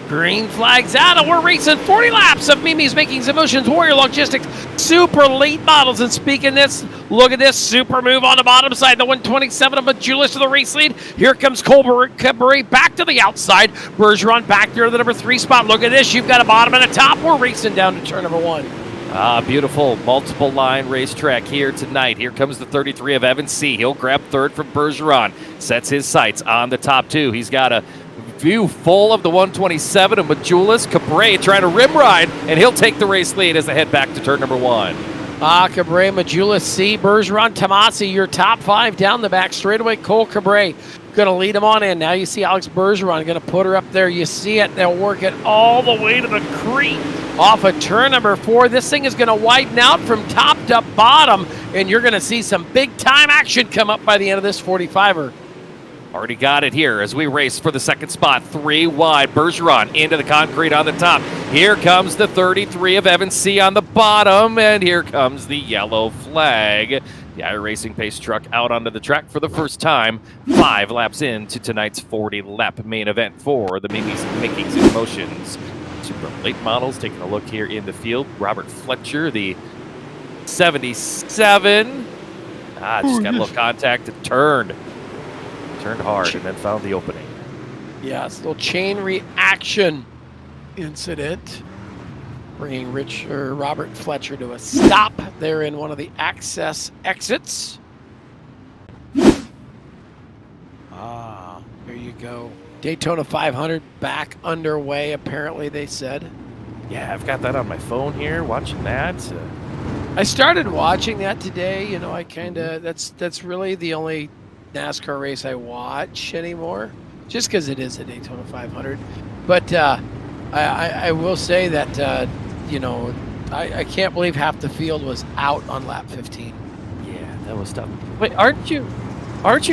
Green flag's out, and we're racing 40 laps of Mimi's Makings and Motions Warrior Logistics Super Late Models. And speaking of this, look at this super move on the bottom side. The 127 of Majulis to the race lead. Here comes Cole Cabre back to the outside. Bergeron back there to the number 3 spot. Look at this. You've got a bottom and a top. We're racing down to turn number 1. Beautiful multiple line racetrack here tonight. Here comes the 33 of Evan C. He'll grab 3rd from Bergeron. Sets his sights on the top 2. He's got a view full of the 127 of Majulis. Cabre trying to rim ride, and he'll take the race lead as they head back to turn number 1. Cabre, Majulis, C, Bergeron, Tomasi, your top 5 down the back straightaway. Cole Cabre going to lead him on in. Now you see Alex Bergeron going to put her up there. You see it. They'll work it all the way to the creek off of turn number 4. This thing is going to widen out from top to bottom, and you're going to see some big-time action come up by the end of this 45er. Already got it here as we race for the 2nd spot. 3 wide. Bergeron into the concrete on the top. Here comes the 33 of Evan C. on the bottom, and here comes the yellow flag. The iRacing pace truck out onto the track for the first time. 5 laps into tonight's 40-lap main event for the Mimi's Makings and Motions Super Late Models. Taking a look here in the field. Robert Fletcher, the 77. Just got a little contact and turned hard and then found the opening. Yes, little chain reaction incident, bringing Robert Fletcher to a stop there in one of the access exits. There you go. Daytona 500 back underway, apparently, they said. Yeah, I've got that on my phone here, watching that. I started watching that today. You know, I kind of, that's really the only NASCAR race I watch anymore, just because it is a Daytona 500. But I will say that you know, I can't believe half the field was out on lap 15. Yeah, that was tough. Wait, aren't you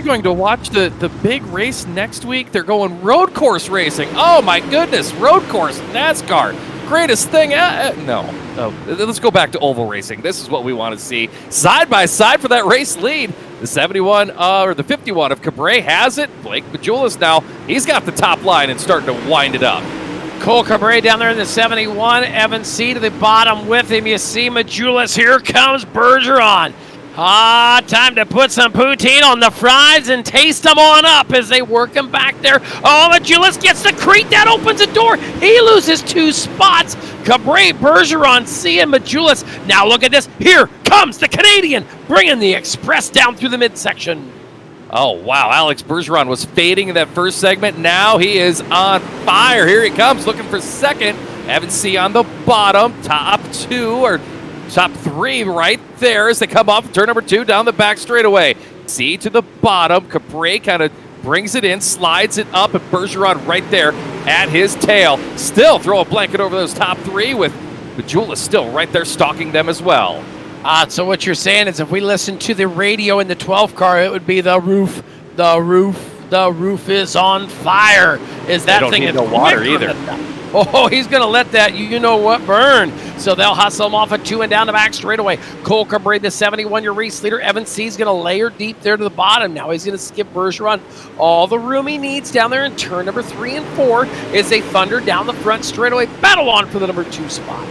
going to watch the big race next week? They're going road course racing. Oh my goodness, road course NASCAR, greatest thing. No, let's go back to oval racing. This is what we want to see, side by side for that race lead. The 71 or the 51 of Cabre has it. Blake Majulis now, he's got the top line and starting to wind it up. Cole Cabre down there in the 71. Evan C to the bottom with him. You see Majulis. Here comes Bergeron. Time to put some poutine on the fries and taste them on up as they work them back there. Oh, Majulis gets the crate. That opens the door. He loses 2 spots. Cabre, Bergeron, seeing Majulis. Now look at this. Here comes the Canadian, bringing the Express down through the midsection. Oh, wow. Alex Bergeron was fading in that first segment. Now he is on fire. Here he comes, looking for second. Evan C on the bottom. Top 2 or top 3 right there as they come off turn number 2 down the back straightaway. C to the bottom. Capre kind of brings it in, slides it up, and Bergeron right there at his tail. Still throw a blanket over those top 3 with Jules still right there stalking them as well. So what you're saying is if we listen to the radio in the 12 car, it would be the roof is on fire. Is that thing in no water either? Oh, he's going to let that you-know-what burn. So they'll hustle him off at 2 and down the back straightaway. Cole Cabre, the 71-year race leader. Evan C is going to layer deep there to the bottom. Now he's going to skip Bergeron. All the room he needs down there in turn number 3 and 4 is they thunder down the front straightaway. Battle on for the number 2 spot.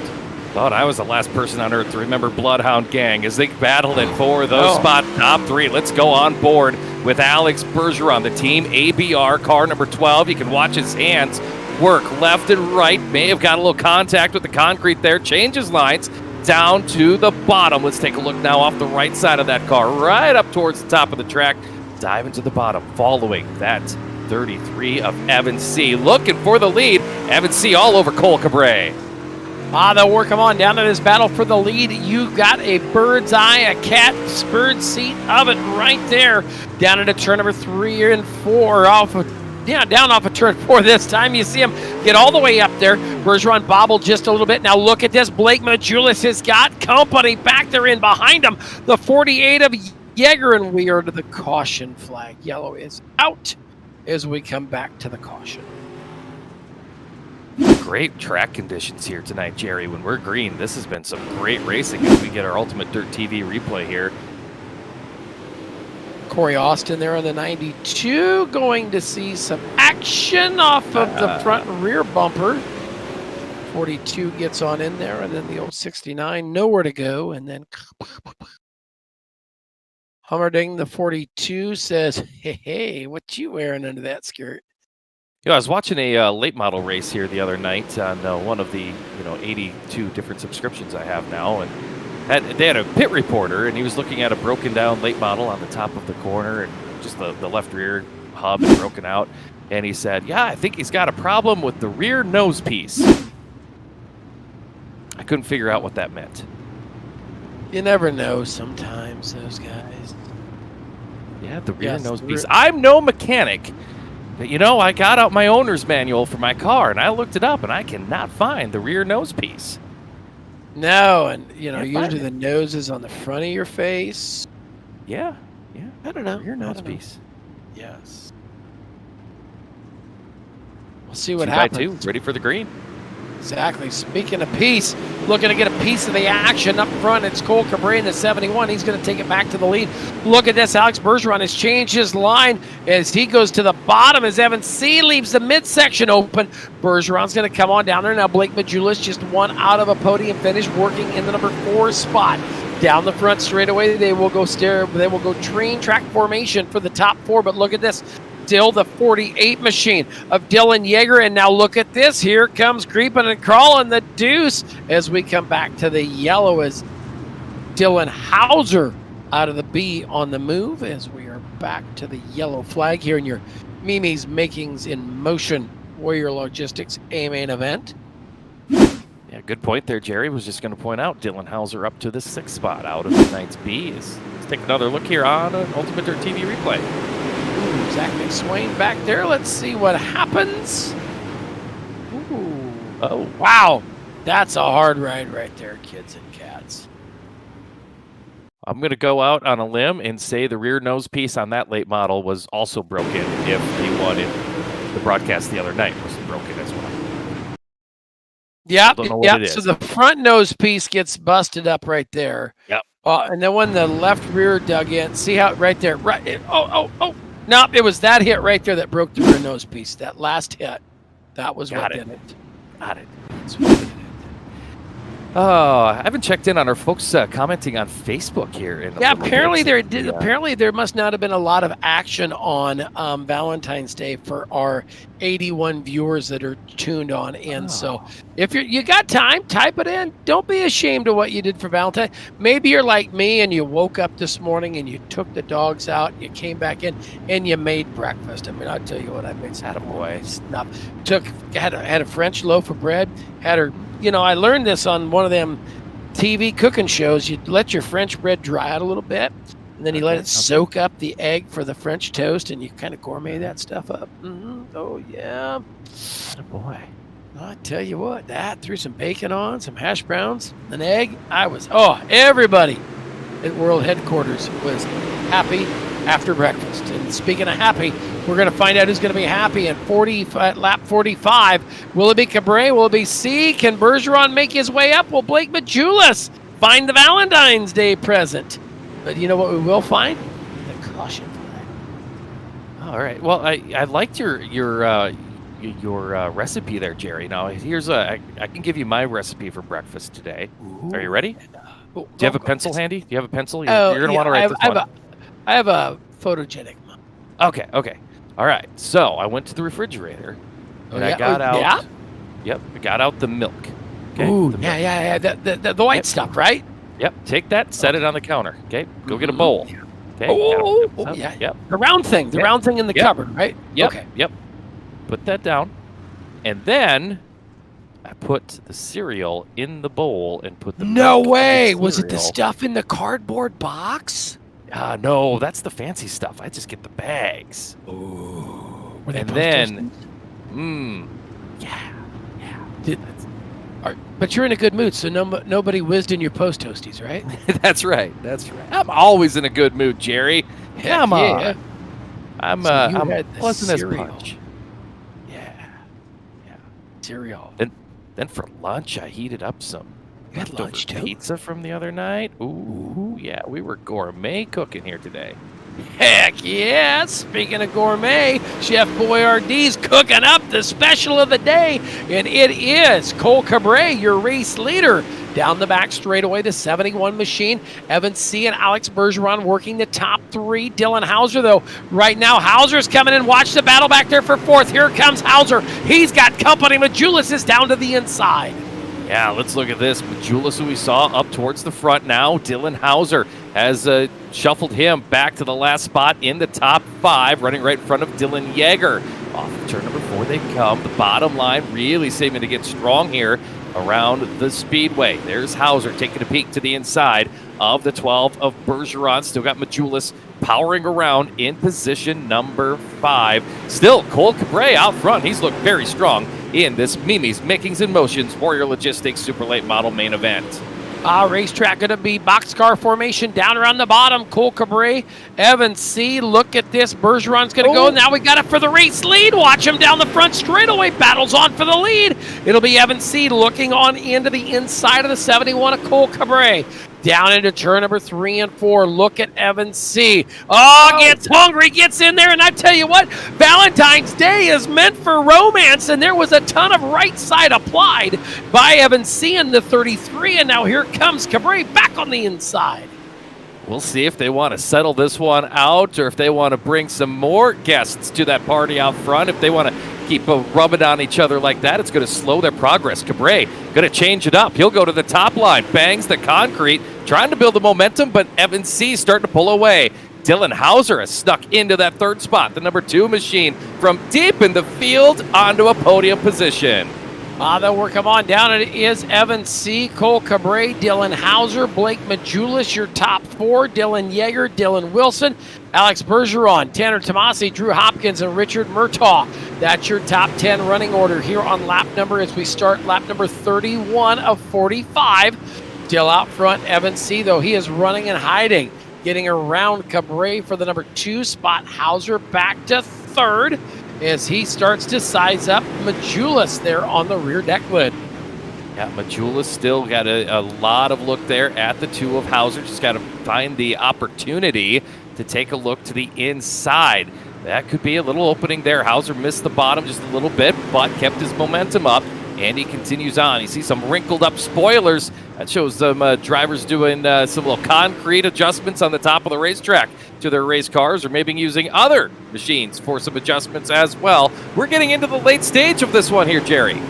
Thought I was the last person on earth to remember Bloodhound Gang as they battled it for those spot top 3. Let's go on board with Alex Bergeron, the team ABR car number 12. You can watch his hands work left and right. May have got a little contact with the concrete there. Changes lines down to the bottom. Let's take a look now off the right side of that car, right up towards the top of the track. Dive into the bottom, following that 33 of Evan C. Looking for the lead. Evan C all over Cole Cabre. They'll work him on down in this battle for the lead. You got a bird's eye, a cat's bird seat of it right there. Down into turn number 3 and 4 down off of turn 4 this time. You see him get all the way up there. Bergeron bobbled just a little bit. Now look at this. Blake Majulis has got company back there in behind him. The 48 of Yeager, and we are to the caution flag. Yellow is out as we come back to the caution. Great track conditions here tonight, Jerry. When we're green, this has been some great racing as we get our UltimateDirtTV replay here. Corey Austin there on the 92, going to see some action off of the front and rear bumper. 42 gets on in there, and then the old 69, nowhere to go, and then Hummerding, the 42, says, hey, what you wearing under that skirt? I was watching a late model race here the other night on one of the 82 different subscriptions I have now, and they had a pit reporter, and he was looking at a broken down late model on the top of the corner, and just the left rear hub is broken out, and he said, yeah, I think he's got a problem with the rear nose piece. I couldn't figure out what that meant. You never know sometimes, those guys. Yeah, the rear nose piece. I'm no mechanic. But, I got out my owner's manual for my car, and I looked it up, and I cannot find the rear nose piece. No, and, usually the nose is on the front of your face. Yeah. I don't know. Rear nose piece. Yes. We'll see what happens. 2 by 2, ready for the green. Exactly. Speaking of piece, looking to get a piece of the action up front. It's Cole Cabre in the 71. He's going to take it back to the lead. Look at this. Alex Bergeron has changed his line as he goes to the bottom as Evan C leaves the midsection open. Bergeron's going to come on down there. Now Blake Majulis just one out of a podium finish, working in the number 4 spot. Down the front straightaway, they will go train track formation for the top 4. But look at this. Still the 48 machine of Dylan Yeager, and now look at this. Here comes creeping and crawling the deuce as we come back to the yellow as Dylan Hauser out of the B on the move as we are back to the yellow flag here in your Mimi's Makings in Motion Warrior Logistics A-main event. Yeah, good point there, Jerry. Was just going to point out Dylan Hauser up to the 6th spot out of tonight's B. Let's take another look here on an UltimateDirtTV replay. Zach McSwain back there. Let's see what happens. Ooh. Oh, wow. That's a hard ride right there, kids and cats. I'm going to go out on a limb and say the rear nose piece on that late model was also broken if the one in the broadcast the other night was broken as well. Yep. So the front nose piece gets busted up right there. Yep. And then when the left rear dug in, see how right there, right? Oh. Nope, it was that hit right there that broke the rear nose piece. That last hit, that was what did it. Got it. That's what did it. Oh, I haven't checked in on our folks commenting on Facebook here. Yeah, apparently apparently there must not have been a lot of action on Valentine's Day for our 81 viewers that are tuned on in. So if you got time, type it in. Don't be ashamed of what you did for Valentine. Maybe you're like me and you woke up this morning and you took the dogs out, you came back in and you made breakfast. I mean, I'll tell you what, I made some stuff. Had a French loaf of bread, had her. You know, I learned this on one of them TV cooking shows. You let your French bread dry out a little bit, and then you let it soak up the egg for the French toast, and you kind of gourmet that stuff up. Oh, yeah. What a boy. I tell you what, that threw some bacon on, some hash browns, an egg. Everybody at World Headquarters was happy after breakfast. And speaking of happy, we're going to find out who's going to be happy in lap 45. Will it be Cabré? Will it be C? Can Bergeron make his way up? Will Blake Majulis find the Valentine's Day present? But you know what we will find? The caution flag. All right. Well, I liked your recipe there, Jerry. Now, I can give you my recipe for breakfast today. Ooh. Are you ready? Do you have a pencil handy? Do you have a pencil? You're going to want to write this one. I have a photogenic one. Okay. All right. So I went to the refrigerator and I got out. Yeah? Yep. I got out the milk. Okay. Ooh, yeah. The white stuff, right? Yep. Take that, set it on the counter. Okay. Go get a bowl. Okay. Yeah. Yep. The round thing. The round thing in the cupboard, right? Yep. Okay. Yep. Put that down. And then I put the cereal in the bowl and put the No milk way. in the Was it the cereal. stuff in the cardboard box? No, that's the fancy stuff. I just get the bags. Ooh. And then, But you're in a good mood, so nobody whizzed in your post toasties, right? That's right. I'm always in a good mood, Jerry. Come on. Yeah. I'm pleasant as punch. Yeah. Cereal. Then for lunch, I heated up some You had lunch too? pizza from the other night. Ooh, yeah, we were gourmet cooking here today. Heck yeah! Speaking of gourmet, Chef Boyardee's cooking up the special of the day, and it is Cole Cabré, your race leader. Down the back straightaway, the 71 machine. Evan C. and Alex Bergeron working the top three. Dylan Hauser, though, right now, Hauser's coming in. Watch the battle back there for fourth. Here comes Hauser. He's got company. Majulis is down to the inside. Yeah, let's look at this. Majulis, who we saw up towards the front now. Dylan Hauser has shuffled him back to the last spot in the top five, running right in front of Dylan Yeager. Off of turn number 4 they come. The bottom line really seeming to get strong here around the speedway. There's Hauser taking a peek to the inside of the 12 of Bergeron. Still got Majulis powering around in position number 5. Still, Cole Cabré out front. He's looked very strong in this Mimi's Makings and Motions Warrior Logistics Super Late Model main event. Racetrack going to be boxcar formation down around the bottom. Cole Cabré, Evan C. Look at this. Bergeron's going to go. Now we got it for the race lead. Watch him down the front straightaway. Battles on for the lead. It'll be Evan C. looking on into the inside of the 71 of Cole Cabré. Down into turn number 3 and 4. Look at Evan C. Gets hungry, gets in there, and I tell you what, Valentine's Day is meant for romance, and there was a ton of right side applied by Evan C. in the 33, and now here comes Cabré back on the inside. We'll see if they want to settle this one out or if they want to bring some more guests to that party out front. If they want to keep rubbing on each other like that, it's going to slow their progress. Cabré going to change it up. He'll go to the top line, bangs the concrete, trying to build the momentum, but Evan C. starting to pull away. Dylan Hauser has snuck into that third spot, the number 2 machine, from deep in the field onto a podium position. They'll work him on down. It is Evan C., Cole Cabré, Dylan Hauser, Blake Majulis, your top 4, Dylan Yeager, Dylan Wilson, Alex Bergeron, Tanner Tomasi, Drew Hopkins, and Richard Murtaugh. That's your top 10 running order here on lap number as we start lap number 31 of 45. Still out front, Evan C., though he is running and hiding. Getting around Cabré for the number 2 spot. Hauser back to third as he starts to size up Majulis there on the rear deck lid. Yeah, Majulis still got a lot of look there at the 2 of Hauser. Just got to find the opportunity to take a look to the inside. That could be a little opening there. Hauser missed the bottom just a little bit, but kept his momentum up And he continues on. You see some wrinkled up spoilers. That shows them drivers doing some little concrete adjustments on the top of the racetrack to their race cars, or maybe using other machines for some adjustments as well. We're getting into the late stage of this one here, Jerry.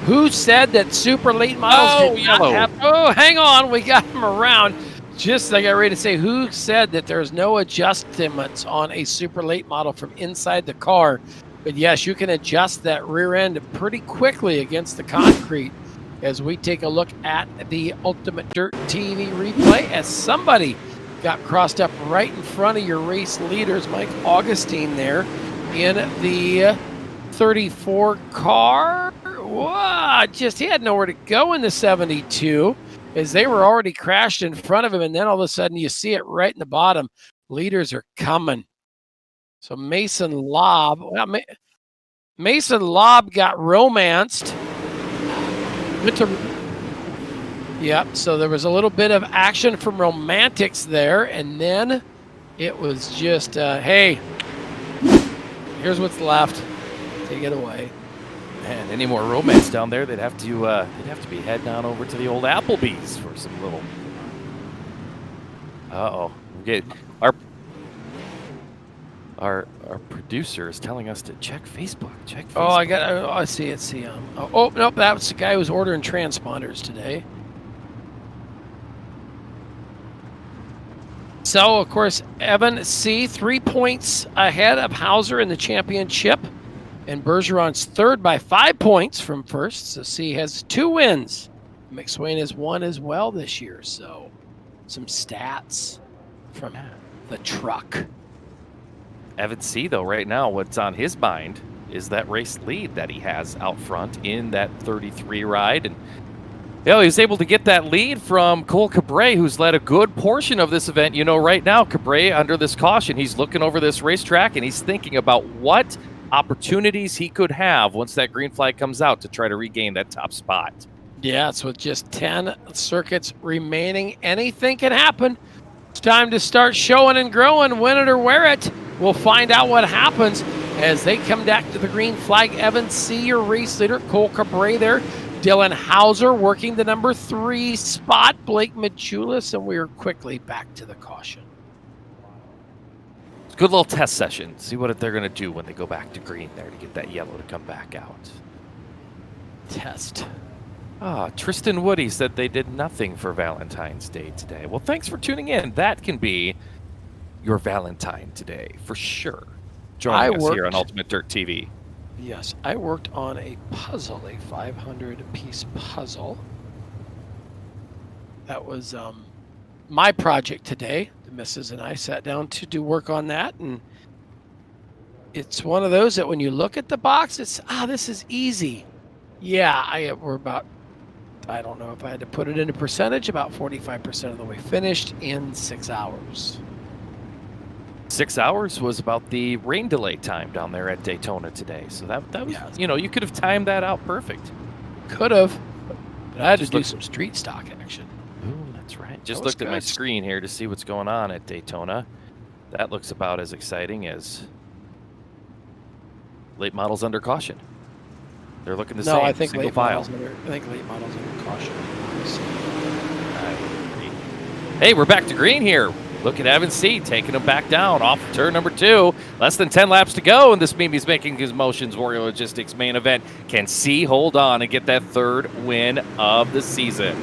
Who said that super late models did not have... Oh, hang on. We got him around. Just like I got ready to say, who said that there's no adjustments on a super late model from inside the car? But yes, you can adjust that rear end pretty quickly against the concrete as we take a look at the Ultimate Dirt TV replay as somebody got crossed up right in front of your race leaders, Mike Augustine there in the 34 car. Wow, he had nowhere to go in the 72 as they were already crashed in front of him, and then all of a sudden you see it right in the bottom. Leaders are coming. So Mason Lobb, Mason Lobb got romanced. Yep, so there was a little bit of action from Romantics there, and then it was just, hey, here's what's left. Take it away. Man, any more romance down there, they'd have to be heading on over to the old Applebee's for some little. Our producer is telling us to check Facebook. Check Facebook. I see it. Nope, that was the guy who was ordering transponders today. So, of course, Evan C. 3 points ahead of Hauser in the championship. And Bergeron's third by 5 points from first. So C has 2 wins. McSwain has 1 as well this year. So some stats from the truck. Evan C, though, right now, what's on his mind is that race lead that he has out front in that 33 ride. And he was able to get that lead from Cole Cabré, who's led a good portion of this event. Right now, Cabré, under this caution, he's looking over this racetrack and he's thinking about what opportunities he could have once that green flag comes out to try to regain that top spot. Yeah, it's with just 10 circuits remaining. Anything can happen. It's time to start showing and growing. Win it or wear it. We'll find out what happens as they come back to the green flag. Evan C., your race leader. Cole Cabré there. Dylan Hauser working the number 3 spot. Blake Machulis, and we are quickly back to the caution. Good little test session. See what they're going to do when they go back to green there to get that yellow to come back out. Test. Tristan Woody said they did nothing for Valentine's Day today. Well, thanks for tuning in. That can be your Valentine today for sure. Joining us here on Ultimate Dirt TV. Yes, I worked on a puzzle, a 500-piece puzzle. That was my project today. The missus and I sat down to do work on that, and it's one of those that when you look at the box, it's, this is easy. Yeah, we're about, I don't know if I had to put it into percentage, about 45% of the way finished in 6 hours. 6 hours was about the rain delay time down there at Daytona today. So that was, you could have timed that out perfect. Could have, but I had to do some street stock action. Ooh, that's right. Just looked at my screen here to see what's going on at Daytona. That looks about as exciting as late models under caution. They're looking the same. No, I think single late file. late models under caution. Hey, we're back to green here. Look at Evan C. taking him back down off turn number 2. Less than 10 laps to go, and this Mimi's Making His Motions Warrior Logistics main event. Can C hold on and get that 3rd win of the season?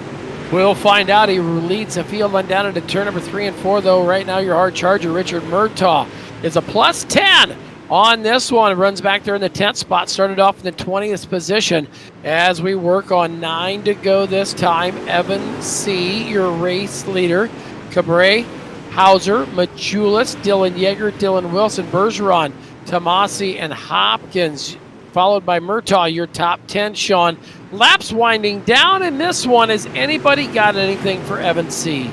We'll find out. He leads the field on down into turn number 3 and 4, though. Right now, your hard charger, Richard Murtaugh, is a plus 10 on this one. Runs back there in the 10th spot. Started off in the 20th position as we work on 9 to go this time. Evan C., your race leader. Cabré, Hauser, Machulis, Dylan Yeager, Dylan Wilson, Bergeron, Tomasi, and Hopkins, followed by Murtaugh, your top 10, Sean. Laps winding down in this one. Has anybody got anything for Evan C.?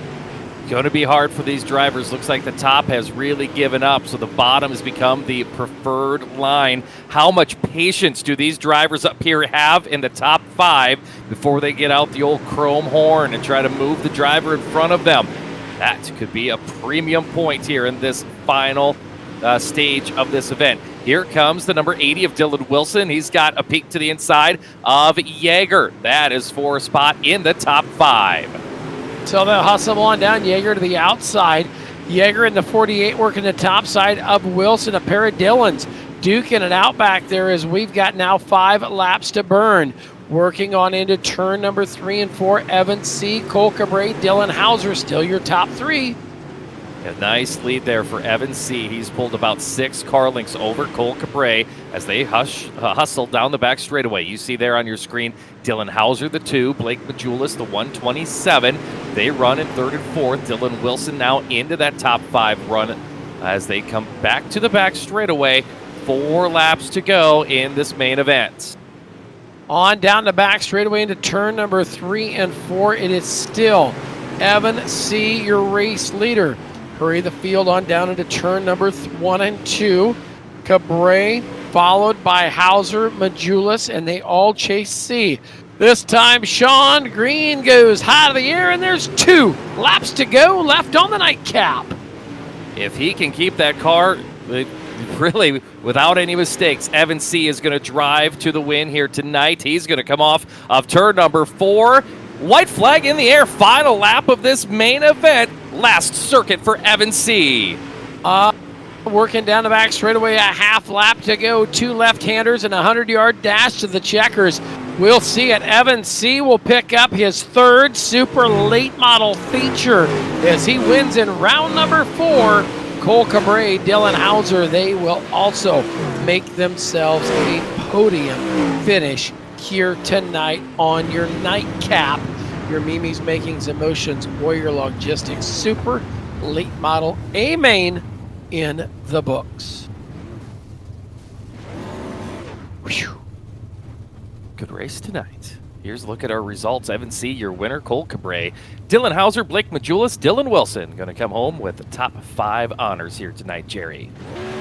Going to be hard for these drivers. Looks like the top has really given up, so the bottom has become the preferred line. How much patience do these drivers up here have in the top 5 before they get out the old chrome horn and try to move the driver in front of them? That could be a premium point here in this final stage of this event. Here comes the number 80 of Dylan Wilson. He's got a peek to the inside of Yeager. That is for a spot in the top 5. So they'll hustle on down. Yeager to the outside. Yeager in the 48 working the top side of Wilson. A pair of Dylans duking it out back there as we've got now 5 laps to burn. Working on into turn number 3 and 4. Evan C., Cole Cabre, Dylan Hauser, still your top 3. A nice lead there for Evan C. He's pulled about 6 car lengths over Cole Cabre as they hustle down the back straightaway. You see there on your screen, Dylan Hauser, the 2, Blake Majulis, the 127. They run in 3rd and 4th. Dylan Wilson now into that top 5 run as they come back to the back straightaway. 4 laps to go in this main event. On down the back straightaway into turn number 3 and 4. It is still Evan C., your race leader. Hurry the field on down into turn number 1 and 2. Cabre followed by Hauser, Majulis, and they all chase C. This time Sean Green goes high to the air, and there's 2 laps to go left on the nightcap. If he can keep that car really without any mistakes, Evan C. is going to drive to the win here tonight. He's going to come off of turn number 4. White flag in the air. Final lap of this main event. Last circuit for Evan C. Working down the back straightaway, a half lap to go. 2 left-handers and a 100-yard dash to the checkers. We'll see it. Evan C. will pick up his 3rd super late model feature as he wins in round number 4. Cole Cabre, Dylan Hauser, they will also make themselves a podium finish here tonight on your nightcap. Your Mimi's Makings and Motions Warrior Logistics Super Late Model A main in the books. Whew. Good race tonight. Here's a look at our results. Evan C., your winner. Cole Cabre, Dylan Hauser, Blake Majulis, Dylan Wilson going to come home with the top 5 honors here tonight, Jerry.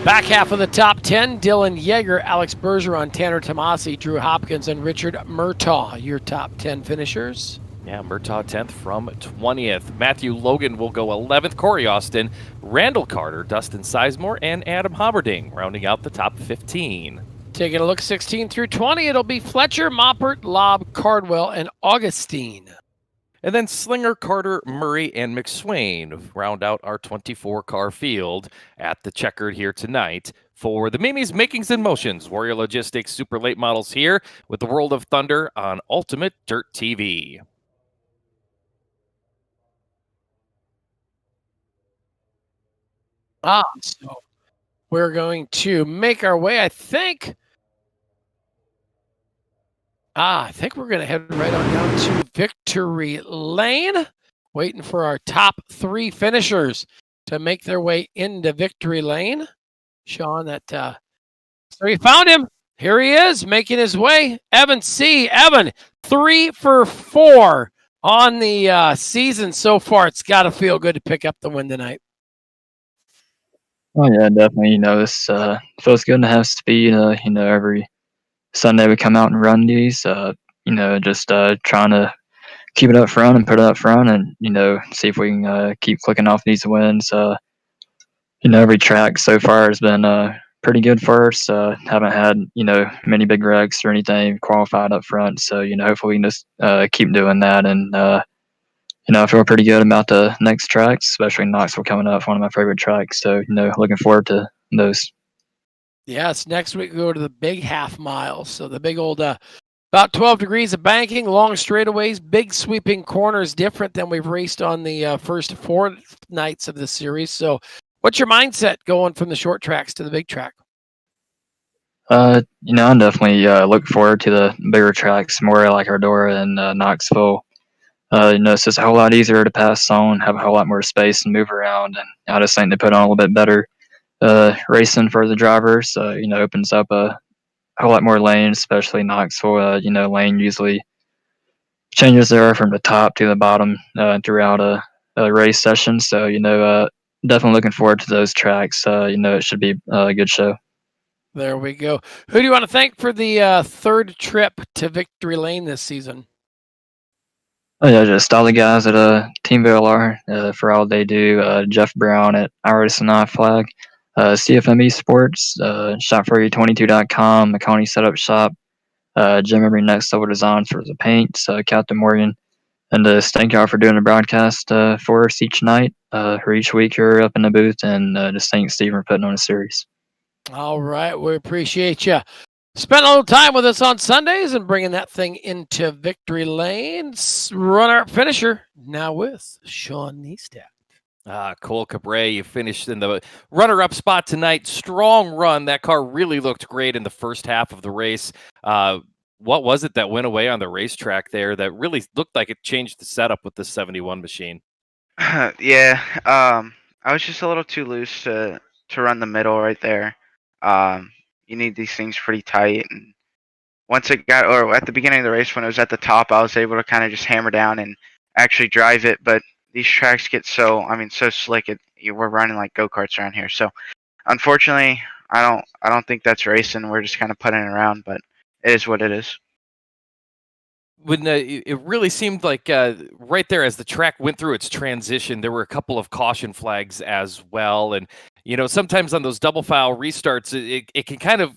Back half of the top 10, Dylan Yeager, Alex Bergeron, Tanner Tomasi, Drew Hopkins, and Richard Murtaugh, your top 10 finishers. Yeah, Murtaugh 10th from 20th. Matthew Logan will go 11th. Corey Austin, Randall Carter, Dustin Sizemore, and Adam Haberding rounding out the top 15. Taking a look 16 through 20, it'll be Fletcher, Moppert, Lobb, Cardwell, and Augustine. And then Slinger, Carter, Murray, and McSwain round out our 24-car field at the checkered here tonight for the Mimi's Makings and Motions Warrior Logistics Super Late Models here with the World of Thunder on Ultimate Dirt TV. So we're going to make our way, I think we're going to head right on down to Victory Lane, waiting for our top 3 finishers to make their way into Victory Lane. Sean, so we found him. Here he is, making his way. Evan C. Evan, 3 for 4 on the season so far. It's got to feel good to pick up the win tonight. Oh yeah, definitely. This feels good to have speed. Every Sunday we come out and run these. Just trying to keep it up front and put it up front, and see if we can keep clicking off these wins. Every track so far has been pretty good for us. Haven't had many big wrecks or anything qualified up front. So hopefully we can just keep doing that, and I feel pretty good about the next tracks, especially Knoxville coming up, one of my favorite tracks. So, looking forward to those. Yes, next week we go to the big half mile. So the big old, about 12 degrees of banking, long straightaways, big sweeping corners, different than we've raced on the first 4 nights of the series. So what's your mindset going from the short tracks to the big track? I'm definitely looking forward to the bigger tracks, more like Ardora and Knoxville. It's just a whole lot easier to pass on, have a whole lot more space and move around. And I just think they put on a little bit better racing for the drivers. Opens up a whole lot more lanes, especially Knoxville. Lane usually changes there from the top to the bottom throughout a race session. So, definitely looking forward to those tracks. It should be a good show. There we go. Who do you want to thank for the 3rd trip to Victory Lane this season? Oh yeah, just all the guys at Team VLR for all they do. Jeff Brown at iRacing Flag, CFM Esports, Shop422.com, McConaughey Setup Shop, Jim Emery Next Level Designs for the paints, Captain Morgan. And just thank y'all for doing the broadcast for us each night, or each week here up in the booth. And just thank Steve for putting on a series. All right. We appreciate you. Spend a little time with us on Sundays and bringing that thing into victory lane. Runner-up finisher now with Sean Neistat. Cole Cabre, you finished in the runner-up spot tonight. Strong run. That car really looked great in the first half of the race. What was it that went away on the racetrack there that really looked like it changed the setup with the 71 machine? Yeah, I was just a little too loose to run the middle right there. You need these things pretty tight, and once it got, or at the beginning of the race when it was at the top, I was able to kind of just hammer down and actually drive it. But these tracks get so slick. We're running like go-karts around here. So unfortunately, I don't think that's racing. We're just kind of putting it around, but it is what it is. When it really seemed like right there as the track went through its transition, there were a couple of caution flags as well. And, sometimes on those double file restarts, it can kind of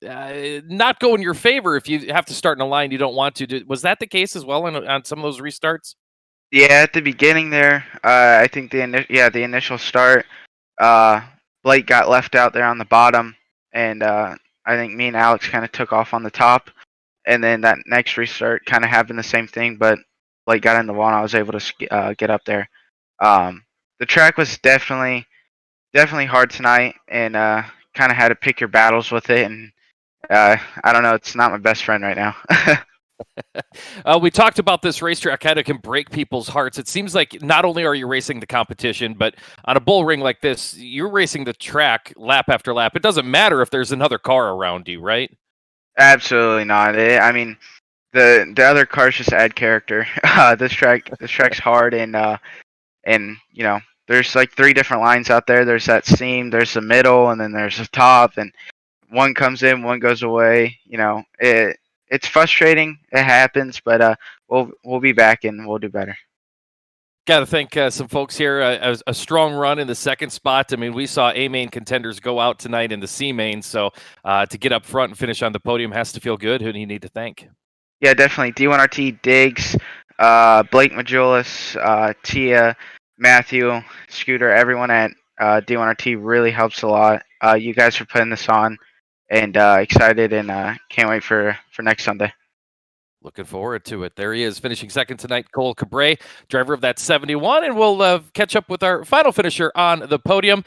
not go in your favor if you have to start in a line you don't want to. Was that the case as well on some of those restarts? Yeah, at the beginning there, I think the initial start, Blake got left out there on the bottom, and I think me and Alex kind of took off on the top. And then that next restart kind of happened the same thing, but Blake got in the wall and I was able to get up there. The track was definitely hard tonight, and kind of had to pick your battles with it. And I don't know, it's not my best friend right now. We talked about this racetrack kind of can break people's hearts. It seems like not only are you racing the competition, but on a bull ring like this, you're racing the track lap after lap. It doesn't matter if there's another car around you, right? Absolutely not. I mean, the other cars just add character. This track's hard, and there's like 3 different lines out there. There's that seam, there's the middle, and then there's the top, and one comes in, one goes away. It's frustrating. It happens, but we'll be back and we'll do better. Got to thank some folks here. A strong run in the second spot. I mean, we saw A-main contenders go out tonight in the C-main, so to get up front and finish on the podium has to feel good. Who do you need to thank? Yeah, definitely. D1RT, Diggs, Blake Majulis, Tia, Matthew, Scooter, everyone at D1RT really helps a lot. You guys for putting this on, and excited, and can't wait for next Sunday. Looking forward to it. There he is, finishing second tonight, Cole Cabre, driver of that 71, and we'll catch up with our final finisher on the podium,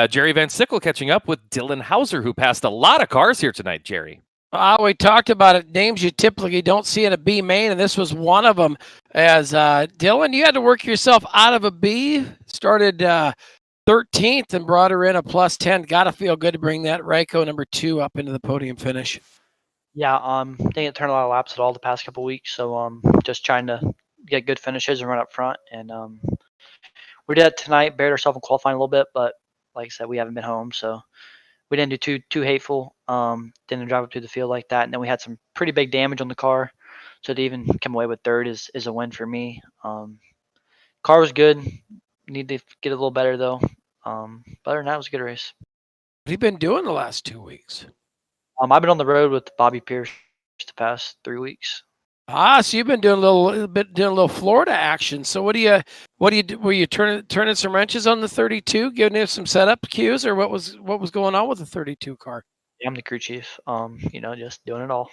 Jerry Van Sickle, catching up with Dylan Hauser, who passed a lot of cars here tonight, Jerry. We talked about it. Names you typically don't see in a B main, and this was one of them. As Dylan, you had to work yourself out of a B, started 13th and brought her in a plus 10. Got to feel good to bring that Ryko number 2 up into the podium finish. Yeah, didn't turn a lot of laps at all the past couple weeks, so just trying to get good finishes and run up front. And we did that tonight, buried ourselves in qualifying a little bit, but like I said, we haven't been home, so we didn't do too hateful. Didn't drive up to the field like that, and then we had some pretty big damage on the car, so to even come away with third is a win for me. Car was good. Need to get a little better though. But other than that, it was a good race. What have you been doing the last 2 weeks? I've been on the road with Bobby Pierce the past 3 weeks. So you've been doing a little Florida action. So what do you do? Were you turning some wrenches on the 32, giving it some setup cues, or what was going on with the 32 car? Yeah, I'm the crew chief. Just doing it all.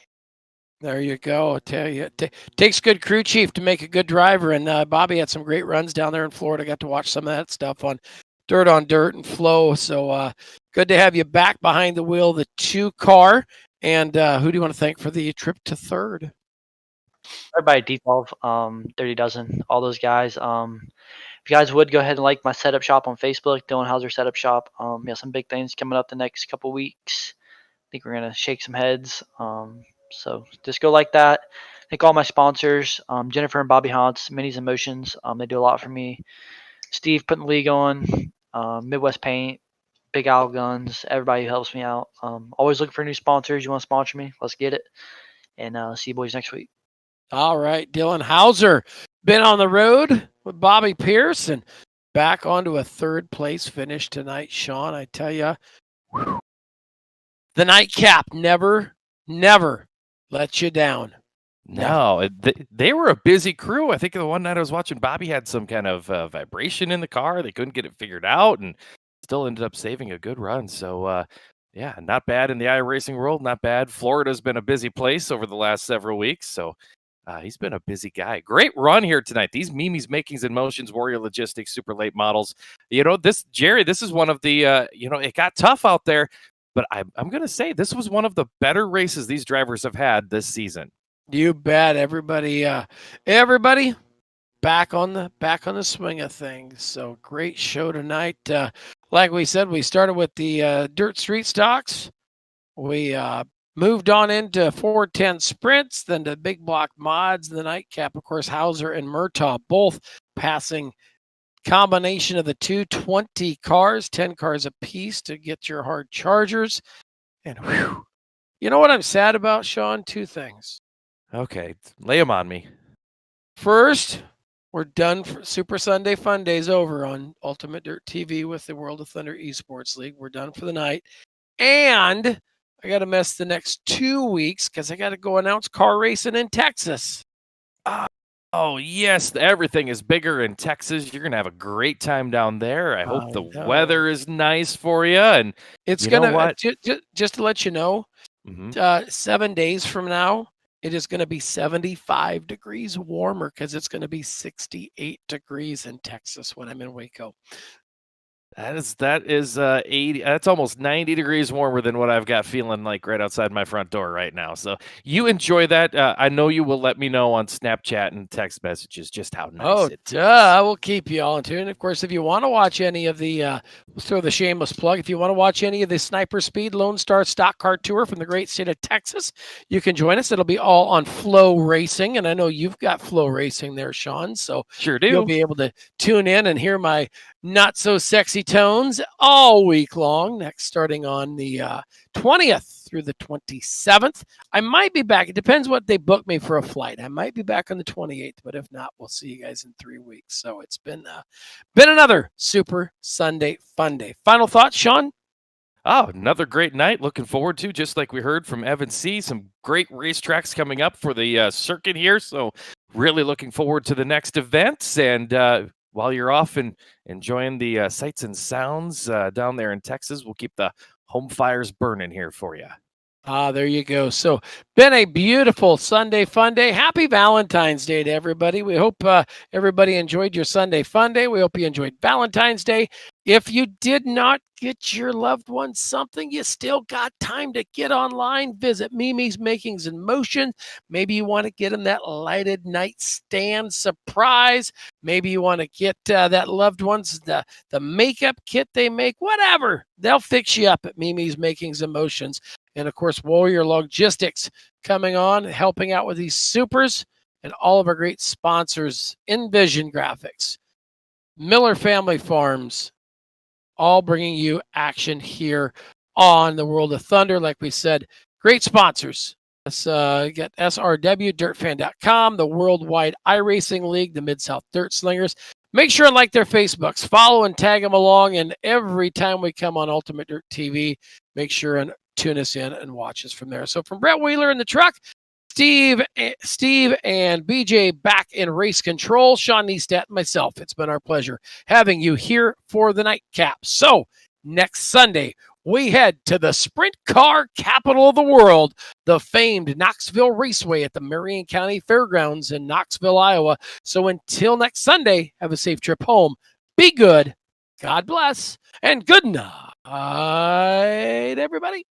There you go. I tell you, it takes a good crew chief to make a good driver. And Bobby had some great runs down there in Florida. Got to watch some of that stuff on Dirt on Dirt and Flow. So good to have you back behind the wheel of the 2 car. And who do you want to thank for the trip to third? Everybody, D12, 30 Dozen, all those guys. If you guys would go ahead and like my setup shop on Facebook, Dylan Hauser Setup Shop. Some big things coming up the next couple weeks. I think we're gonna shake some heads. So just go like that. Thank all my sponsors, Jennifer and Bobby Hans, Minis and Motions. They do a lot for me. Steve putting the league on, Midwest Paint, Big Owl Guns, everybody who helps me out. Always looking for new sponsors. You want to sponsor me? Let's get it. And see you boys next week. All right, Dylan Hauser, been on the road with Bobby Pierce, and back onto a third place finish tonight, Sean. I tell you, the nightcap never lets you down. No, they were a busy crew. I think the one night I was watching, Bobby had some kind of vibration in the car. They couldn't get it figured out and still ended up saving a good run. So, yeah, not bad in the iRacing world. Not bad. Florida's been a busy place over the last several weeks. So he's been a busy guy. Great run here tonight. These Mimi's Makings and Motions, Warrior Logistics, Super Late Models. Jerry, this is one of the, it got tough out there. But I'm going to say this was one of the better races these drivers have had this season. You bet. Everybody back on the swing of things. So great show tonight. Like we said, we started with the dirt street stocks. We moved on into 410 sprints, then to big block mods, the nightcap, of course, Hauser and Murtaugh both passing combination of the 220 cars, 10 cars apiece to get your hard chargers. And whew, you know what I'm sad about, Sean? Two things. Okay, lay them on me. First, we're done for Super Sunday Fun Days over on Ultimate Dirt TV with the World of Thunder Esports League. We're done for the night. And I got to miss the next 2 weeks because I got to go announce car racing in Texas. Oh, yes, everything is bigger in Texas. You're going to have a great time down there. I hope the weather is nice for you. And it's going to, just to let you know, 7 days from now, it is going to be 75 degrees warmer because it's going to be 68 degrees in Texas when I'm in Waco. That is 80. That's almost 90 degrees warmer than what I've got feeling like right outside my front door right now. So you enjoy that. I know you will let me know on Snapchat and text messages just how nice it is. I will keep you all in tune. Of course, if you want to watch any of the, let's throw the shameless plug. If you want to watch any of the Sniper Speed Lone Star Stock Car Tour from the great state of Texas, you can join us. It'll be all on Flow Racing, and I know you've got Flow Racing there, Sean. So sure do. You'll be able to tune in and hear my not so sexy tones all week long. Next, starting on the 20th through the 27th. I might be back. It depends what they book me for a flight. I might be back on the 28th, but if not, we'll see you guys in 3 weeks. So it's been another Super Sunday Fun Day. Final thoughts, Sean? Oh, another great night. Looking forward to, just like we heard from Evan C., some great racetracks coming up for the circuit here. So really looking forward to the next events. And while you're off and enjoying the sights and sounds down there in Texas, we'll keep the home fires burning here for you. There you go. So been a beautiful Sunday Fun Day. Happy Valentine's Day to everybody. We hope everybody enjoyed your Sunday Fun Day. We hope you enjoyed Valentine's Day. If you did not get your loved one something, you still got time to get online. Visit Mimi's Makings in Motion. Maybe you want to get them that lighted nightstand surprise. Maybe you want to get that loved one's the makeup kit they make. Whatever. They'll fix you up at Mimi's Makings and Motions. And, of course, Warrior Logistics coming on, helping out with these supers, and all of our great sponsors, Envision Graphics, Miller Family Farms, all bringing you action here on the World of Thunder. Like we said, great sponsors. Let's get SRW, DirtFan.com, the Worldwide iRacing League, the Mid-South Dirt Slingers. Make sure and like their Facebooks. Follow and tag them along. And every time we come on Ultimate Dirt TV, make sure and tune us in and watch us from there. So from Brett Wheeler in the truck, Steve and BJ back in race control, Sean Neistat and myself, it's been our pleasure having you here for the nightcap. So next Sunday, we head to the sprint car capital of the world, the famed Knoxville Raceway at the Marion County Fairgrounds in Knoxville, Iowa. So until next Sunday, have a safe trip home. Be good. God bless. And good night, everybody.